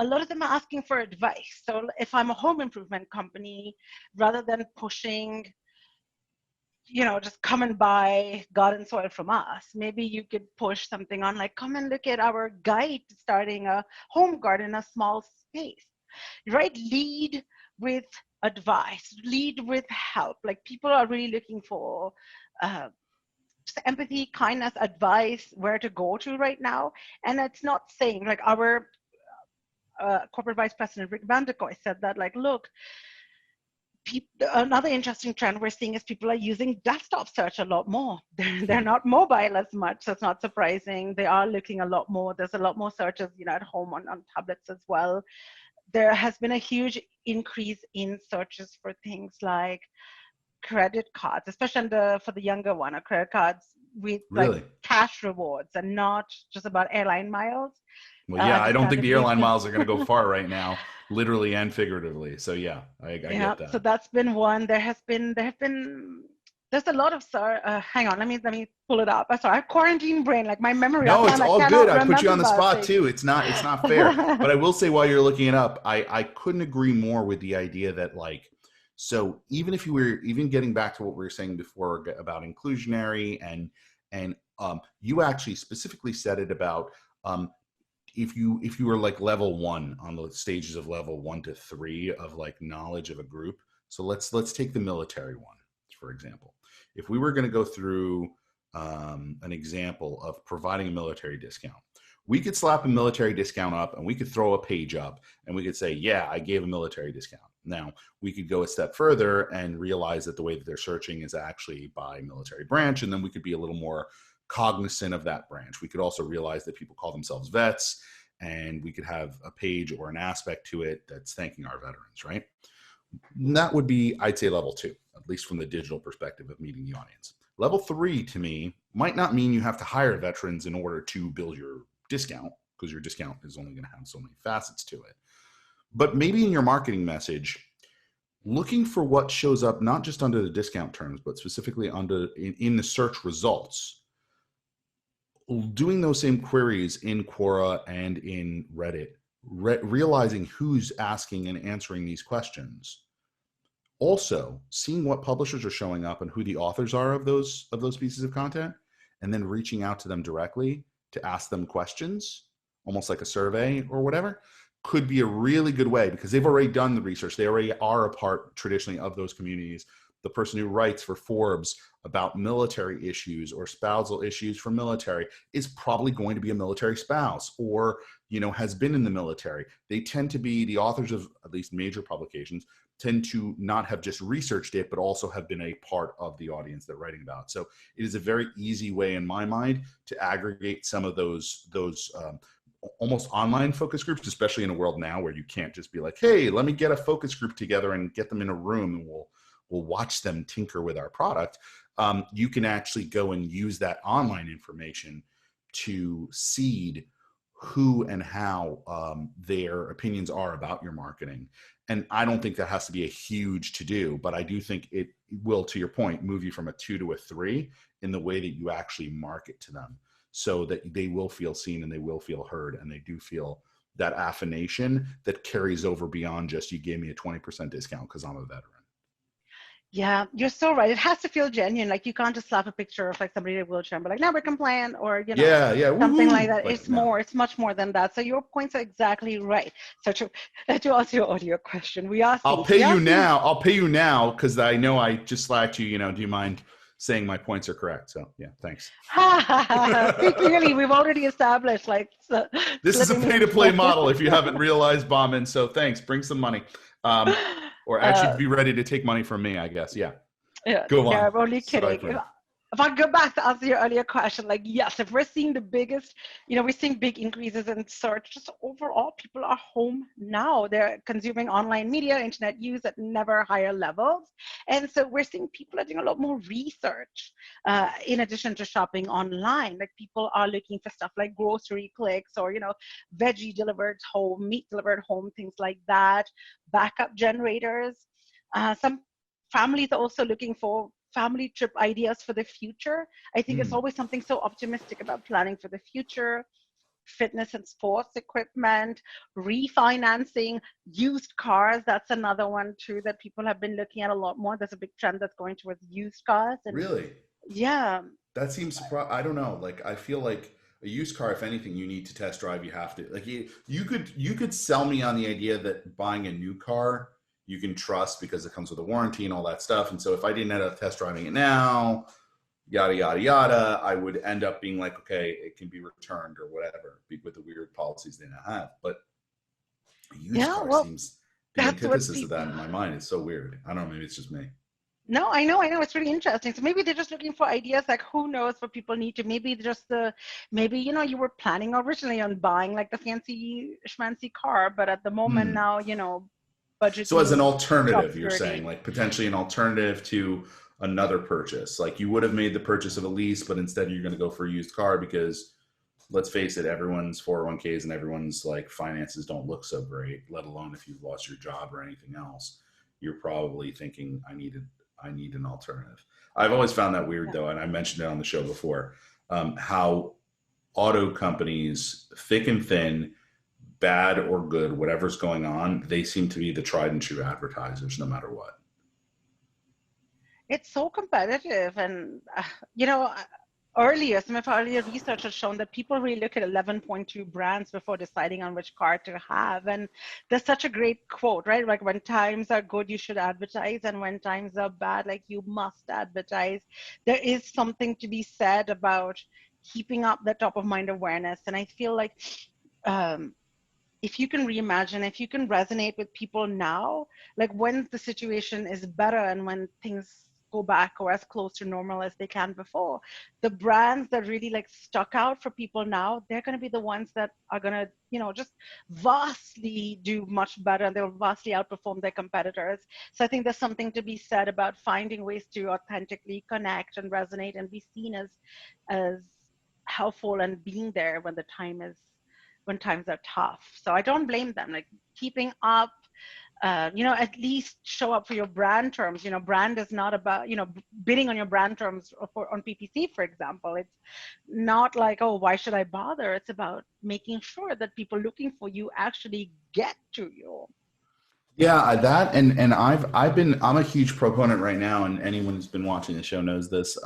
Speaker 2: A lot of them are asking for advice. So if I'm a home improvement company, rather than pushing, just come and buy garden soil from us, maybe you could push something on like, come and look at our guide to starting a home garden in a small space. Right? Lead with advice, lead with help. Like people are really looking for just empathy, kindness, advice, where to go to right now. And it's not saying like our corporate vice president, Rick Van der Kooi, said that like, look, another interesting trend we're seeing is people are using desktop search a lot more. They're not mobile as much, so it's not surprising. They are looking a lot more. There's a lot more searches, at home on tablets as well. There has been a huge increase in searches for things like credit cards, especially for the younger one, or credit cards with like cash rewards and not just about airline miles.
Speaker 1: Well, yeah, I don't think the airline miles are going to go far right now, literally and figuratively. So yeah, I get that.
Speaker 2: So that's been one. There's a lot of hang on, let me pull it up. Sorry, I have quarantine brain, like my memory.
Speaker 1: No, it's all good. I put you on the spot too. It's not fair. But I will say, while you're looking it up, I couldn't agree more with the idea that like, so even if you were getting back to what we were saying before about inclusionary and you actually specifically said it about if you were like level 1 on the stages of level 1 to 3 of like knowledge of a group. So let's take the military one, for example. If we were going to go through an example of providing a military discount, we could slap a military discount up and we could throw a page up and we could say, yeah, I gave a military discount. Now, we could go a step further and realize that the way that they're searching is actually by military branch, and then we could be a little more cognizant of that branch. We could also realize that people call themselves vets, and we could have a page or an aspect to it that's thanking our veterans, right? That would be, I'd say, level 2, at least from the digital perspective of meeting the audience. Level 3, to me, might not mean you have to hire veterans in order to build your discount, because your discount is only going to have so many facets to it. But maybe in your marketing message, looking for what shows up not just under the discount terms, but specifically in the search results, doing those same queries in Quora and in Reddit, realizing who's asking and answering these questions. Also, seeing what publishers are showing up and who the authors are of those pieces of content, and then reaching out to them directly to ask them questions, almost like a survey or whatever, could be a really good way, because they've already done the research. They already are a part traditionally of those communities, the person who writes for Forbes about military issues or spousal issues for military is probably going to be a military spouse or, has been in the military. They tend to be, the authors of at least major publications tend to not have just researched it, but also have been a part of the audience they're writing about. So it is a very easy way in my mind to aggregate some of those almost online focus groups, especially in a world now where you can't just be like, hey, let me get a focus group together and get them in a room and we'll watch them tinker with our product. You can actually go and use that online information to seed who and how their opinions are about your marketing. And I don't think that has to be a huge to do, but I do think it will, to your point, move you from a 2 to a 3 in the way that you actually market to them, so that they will feel seen and they will feel heard and they do feel that affination that carries over beyond just, you gave me a 20% discount because I'm a veteran.
Speaker 2: Yeah, you're so right. It has to feel genuine. Like you can't just slap a picture of like somebody in a wheelchair and be like, now we're compliant, or something like that. It's more, it's much more than that. So your points are exactly right. So to answer your audio question,
Speaker 1: I'll pay you now because I know I just slacked you. Do you mind saying my points are correct? So yeah, thanks.
Speaker 2: See, clearly we've already established
Speaker 1: this is a pay-to-play model if you haven't realized, Bauman. So thanks, bring some money. Or actually be ready to take money from me, I guess. Yeah. Go on.
Speaker 2: I'm only kidding. If I go back to answer your earlier question, like, yes, if we're seeing the biggest, we're seeing big increases in search, just overall, people are home now. They're consuming online media, internet use at never higher levels. And so we're seeing people are doing a lot more research in addition to shopping online. Like people are looking for stuff like grocery clicks or, veggie delivered home, meat delivered home, things like that, backup generators. Some families are also looking for family trip ideas for the future. I think it's always something so optimistic about planning for the future. Fitness and sports equipment, refinancing, used cars. That's another one too that people have been looking at a lot more. There's a big trend that's going towards used cars. And
Speaker 1: really?
Speaker 2: Yeah.
Speaker 1: That seems I don't know. Like I feel like a used car, if anything, you need to test drive. You have to. Like you could sell me on the idea that buying a new car you can trust because it comes with a warranty and all that stuff. And so if I didn't end up test driving it now, yada, yada, yada, I would end up being like, okay, it can be returned or whatever with the weird policies they now have. But a used car seems the antithesis of that in my mind. It's so weird. I don't know, maybe it's just me.
Speaker 2: No, I know. It's really interesting. So maybe they're just looking for ideas, like who knows what people need to, maybe you were planning originally on buying like the fancy schmancy car, but at the moment now, budget.
Speaker 1: So as an alternative, you're saying like potentially an alternative to another purchase. Like you would have made the purchase of a lease, but instead you're going to go for a used car because let's face it, everyone's 401ks and everyone's like finances don't look so great, let alone if you've lost your job or anything else. You're probably thinking I need an alternative. I've always found that weird though. And I mentioned it on the show before, how auto companies, thick and thin, bad or good, whatever's going on, they seem to be the tried and true advertisers no matter what.
Speaker 2: It's so competitive. And, some of our earlier research has shown that people really look at 11.2 brands before deciding on which car to have. And there's such a great quote, right? Like when times are good, you should advertise. And when times are bad, like you must advertise. There is something to be said about keeping up the top of mind awareness. And I feel like, if you can reimagine, if you can resonate with people now, like when the situation is better and when things go back or as close to normal as they can before, the brands that really like stuck out for people now, they're going to be the ones that are going to, just vastly do much better, and they'll vastly outperform their competitors. So I think there's something to be said about finding ways to authentically connect and resonate and be seen as helpful and being there when times are tough. So I don't blame them. Like keeping up, at least show up for your brand terms. Brand is not about, bidding on your brand terms on PPC, for example. It's not like, oh, why should I bother? It's about making sure that people looking for you actually get to you.
Speaker 1: Yeah, that and I'm a huge proponent right now, and anyone who's been watching the show knows this.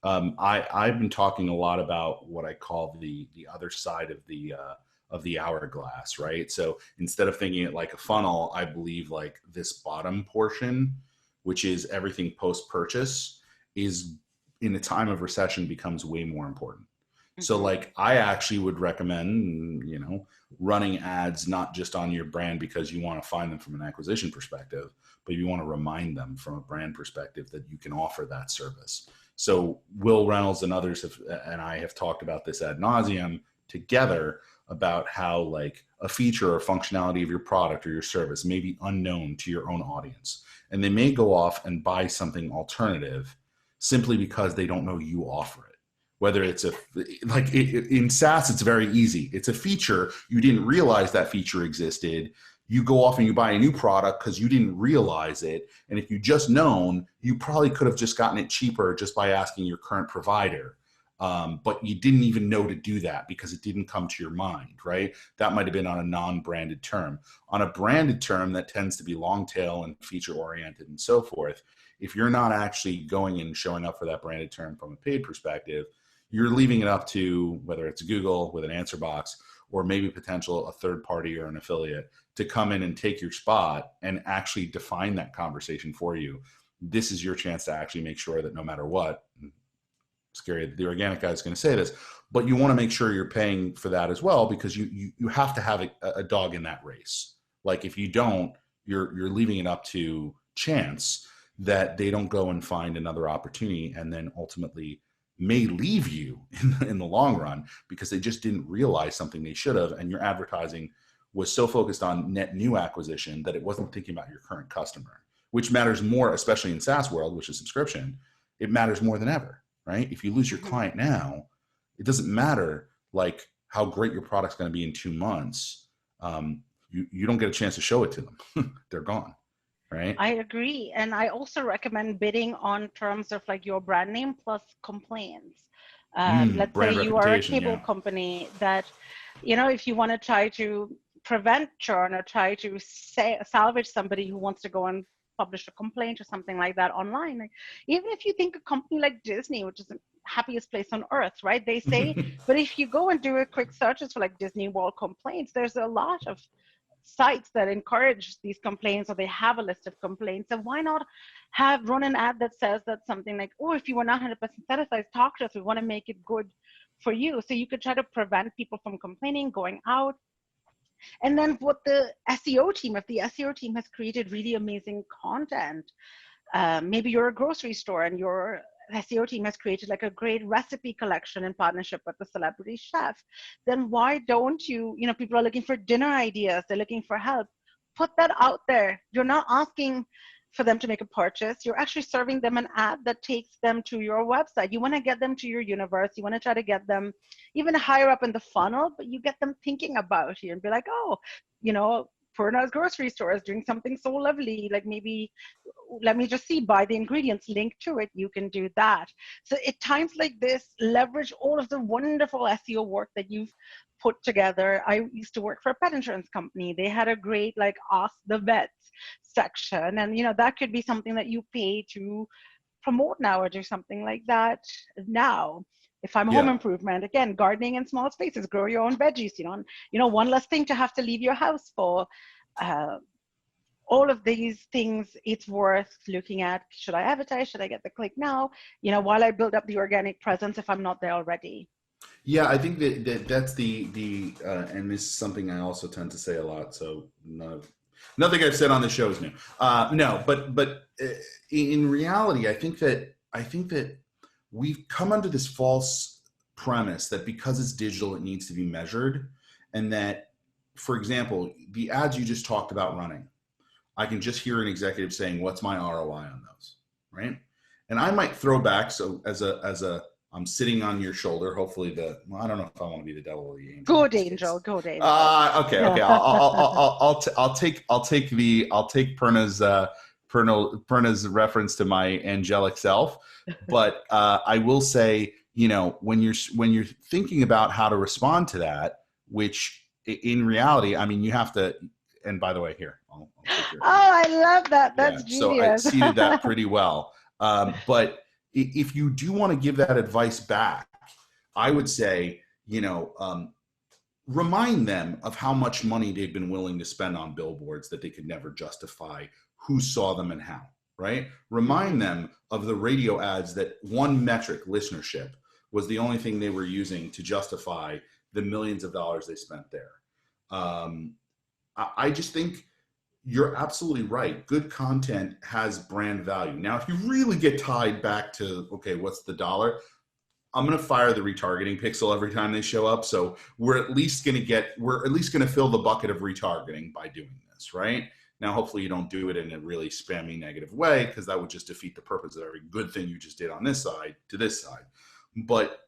Speaker 1: I've been talking a lot about what I call the other side of the hourglass, right? So instead of thinking it like a funnel, I believe like this bottom portion which is everything post-purchase, is in a time of recession becomes way more important. So like I actually would recommend, running ads, not just on your brand because you want to find them from an acquisition perspective, but you want to remind them from a brand perspective that you can offer that service. So Will Reynolds and others and I have talked about this ad nauseum together about how like a feature or functionality of your product or your service may be unknown to your own audience. And they may go off and buy something alternative simply because they don't know you offer it. Whether it's in SaaS, it's very easy. It's a feature. You didn't realize that feature existed. You go off and you buy a new product because you didn't realize it. And if you just known, you probably could have just gotten it cheaper just by asking your current provider. But you didn't even know to do that because it didn't come to your mind, right? That might have been on a non-branded term. On a branded term that tends to be long tail and feature oriented and so forth, if you're not actually going and showing up for that branded term from a paid perspective, you're leaving it up to whether it's Google with an answer box or maybe a third party or an affiliate to come in and take your spot and actually define that conversation for you. This is your chance to actually make sure that no matter what, scary the organic guy is going to say this, but you want to make sure you're paying for that as well, because you have to have a dog in that race. Like if you don't, you're leaving it up to chance that they don't go and find another opportunity and then ultimately may leave you in the long run because they just didn't realize something they should have. And your advertising was so focused on net new acquisition that it wasn't thinking about your current customer, which matters more, especially in SaaS world, which is subscription. It matters more than ever, right? If you lose your client now, it doesn't matter like how great your product's going to be in 2 months. You don't get a chance to show it to them. They're gone. Right.
Speaker 2: I agree. And I also recommend bidding on terms of like your brand name plus complaints. Let's say you are a cable company that, if you want to try to prevent churn or try to salvage somebody who wants to go and publish a complaint or something like that online, like, even if you think a company like Disney, which is the happiest place on earth, right? They say, but if you go and do a quick searches for like Disney World complaints, there's a lot of sites that encourage these complaints, or they have a list of complaints. So why not run an ad that says that something like, oh, if you were not 100% satisfied, talk to us. We want to make it good for you. So you could try to prevent people from complaining, going out. And then what the SEO team, if the SEO team has created really amazing content, maybe you're a grocery store and your SEO team has created like a great recipe collection in partnership with the celebrity chef, then why don't you, people are looking for dinner ideas, they're looking for help, put that out there. You're not asking for them to make a purchase. You're actually serving them an ad that takes them to your website. You want to get them to your universe. You want to try to get them even higher up in the funnel, but you get them thinking about you and be like, oh, Purna's grocery store is doing something so lovely. Like maybe, let me just see, buy the ingredients, link to it. You can do that. So at times like this, leverage all of the wonderful SEO work that you've put together. I used to work for a pet insurance company. They had a great like Ask the Vets section. And, that could be something that you pay to promote now or do something like that now. If I'm home improvement, again, gardening in small spaces, grow your own veggies, one less thing to have to leave your house for. All of these things, it's worth looking at. Should I advertise? Should I get the click now? While I build up the organic presence if I'm not there already.
Speaker 1: Yeah, I think that's the and this is something I also tend to say a lot. So nothing I've said on the show is new. No, but in reality, I think that we've come under this false premise that because it's digital, it needs to be measured. And that, for example, the ads you just talked about running, I can just hear an executive saying, what's my ROI on those, right? And I might throw back, so as a I'm sitting on your shoulder, hopefully I don't know if I want to be the devil or the angel.
Speaker 2: Good angel.
Speaker 1: Okay. I'll take Purna's reference to my angelic self, but I will say, when you're thinking about how to respond to that, which in reality, I mean, you have to. And by the way, here, I'll take your
Speaker 2: I love that. That's genius.
Speaker 1: So I seeded that pretty well. But if you do want to give that advice back, I would say, remind them of how much money they've been willing to spend on billboards that they could never justify, who saw them and how, right? Remind them of the radio ads that one metric, listenership, was the only thing they were using to justify the millions of dollars they spent there. I just think you're absolutely right. Good content has brand value. Now, if you really get tied back to, okay, what's the dollar? I'm going to fire the retargeting pixel every time they show up. So we're at least going to fill the bucket of retargeting by doing this, right? Now, hopefully you don't do it in a really spammy negative way, because that would just defeat the purpose of every good thing you just did on this side to this side. But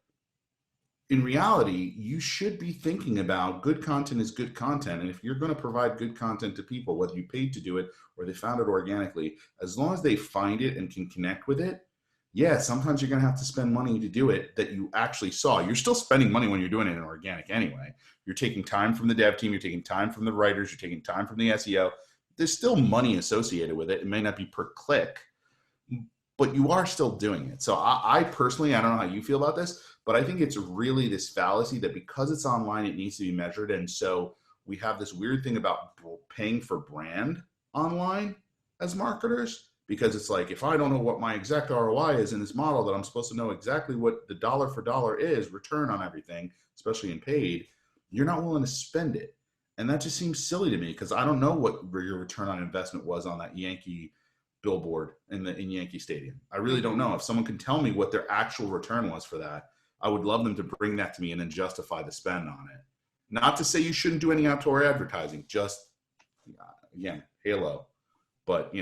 Speaker 1: in reality, you should be thinking about good content is good content. And if you're going to provide good content to people, whether you paid to do it or they found it organically, as long as they find it and can connect with it, yeah, sometimes you're going to have to spend money to do it that you actually saw. You're still spending money when you're doing it in organic anyway. You're taking time from the dev team. You're taking time from the writers. You're taking time from the SEO. There's still money associated with it. It may not be per click, but you are still doing it. So I personally, I don't know how you feel about this, but I think it's really this fallacy that because it's online, it needs to be measured. And so we have this weird thing about paying for brand online as marketers, because it's like, if I don't know what my exact ROI is in this model, that I'm supposed to know exactly what the dollar for dollar is, return on everything, especially in paid, you're not willing to spend it. And that just seems silly to me, because I don't know what your return on investment was on that Yankee billboard in Yankee Stadium. I really don't know. If someone can tell me what their actual return was for that, I would love them to bring that to me and then justify the spend on it. Not to say you shouldn't do any outdoor advertising, just again, Halo. But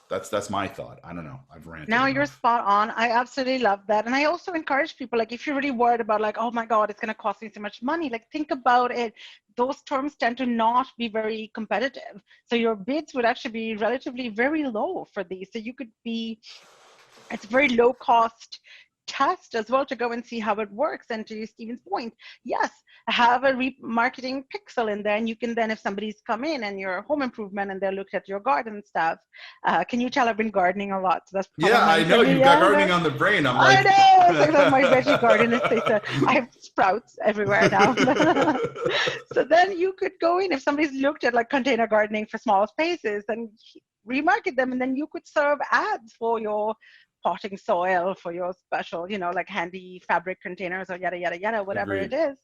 Speaker 1: that's my thought. I don't know. I've ranted
Speaker 2: Now
Speaker 1: enough.
Speaker 2: you're spot on. I absolutely love that. And I also encourage people, like, if you're really worried about, like, oh my God, it's going to cost me so much money, like, think about it. Those terms tend to not be very competitive. So your bids would actually be relatively very low for these. So it's very low cost test as well to go and see how it works. And to Stephen's point, yes, have a remarketing pixel in there, and you can then, if somebody's come in and your home improvement and they looked at your garden stuff, can you tell I've been gardening a lot? So that's
Speaker 1: I know you've got gardening on the brain. I'm like,
Speaker 2: I know, it's like my veggie garden is I have sprouts everywhere now. So then you could go in, if somebody's looked at like container gardening for small spaces, and remarket them, and then you could serve ads for your potting soil, for your special, like handy fabric containers or yada, yada, yada, whatever
Speaker 1: agreed.
Speaker 2: it is.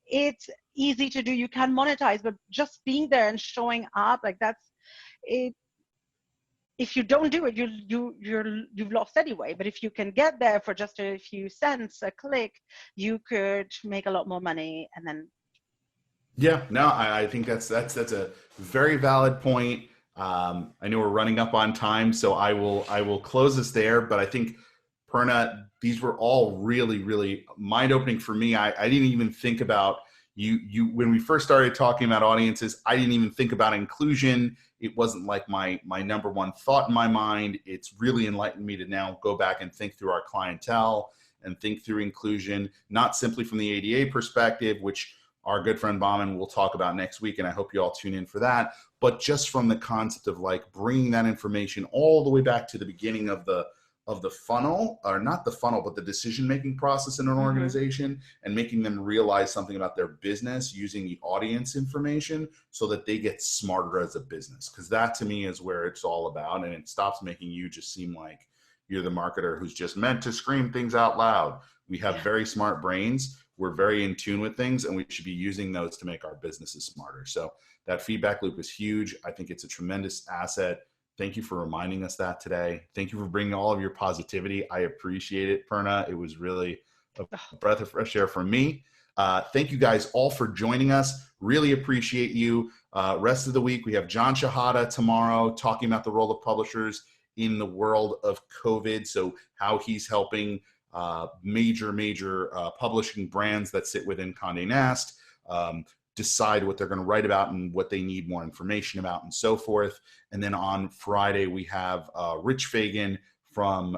Speaker 2: It's easy to do. You can monetize, but just being there and showing up, like, that's it. If you don't do it, you've lost anyway. But if you can get there for just a few cents a click, you could make a lot more money. And then
Speaker 1: I think that's a very valid point. I know we're running up on time, so I will close this there. But I think, Purna, these were all really, really mind-opening for me. I didn't even think about you when we first started talking about audiences. I didn't even think about inclusion. It wasn't like my number one thought in my mind. It's really enlightened me to now go back and think through our clientele and think through inclusion, not simply from the ADA perspective, which our good friend Bauman will talk about next week, and I hope you all tune in for that, but just from the concept of like bringing that information all the way back to the beginning of the funnel, or not the funnel, but the decision-making process in an organization, and making them realize something about their business using the audience information so that they get smarter as a business. Because that to me is where it's all about, and it stops making you just seem like you're the marketer who's just meant to scream things out loud. We have very smart brains. We're very in tune with things, and we should be using those to make our businesses smarter. So that feedback loop is huge. I think it's a tremendous asset. Thank you for reminding us that today. Thank you for bringing all of your positivity. I appreciate it, Purna. It was really a breath of fresh air for me. Thank you guys all for joining us. Really appreciate you. Rest of the week, we have John Shahada tomorrow talking about the role of publishers in the world of COVID. So how he's helping major publishing brands that sit within Condé Nast decide what they're going to write about and what they need more information about and so forth. And then on Friday, we have Rich Fagan from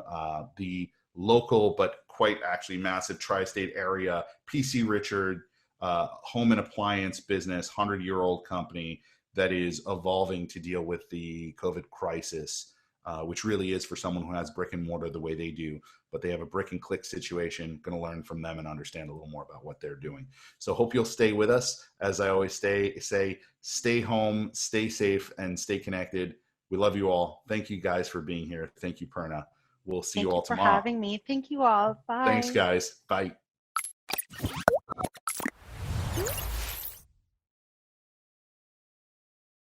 Speaker 1: the local but quite actually massive tri-state area, PC Richard, home and appliance business, 100-year-old company that is evolving to deal with the COVID crisis, which really is for someone who has brick and mortar the way they do, but they have a brick and click situation. Going to learn from them and understand a little more about what they're doing. So hope you'll stay with us. As I always say, stay home, stay safe, and stay connected We love you all. Thank you guys for being here. Thank you, Purna. We'll see you
Speaker 2: Thank
Speaker 1: all
Speaker 2: you for
Speaker 1: tomorrow.
Speaker 2: having me. Thank you all. Bye.
Speaker 1: Thanks, guys. Bye.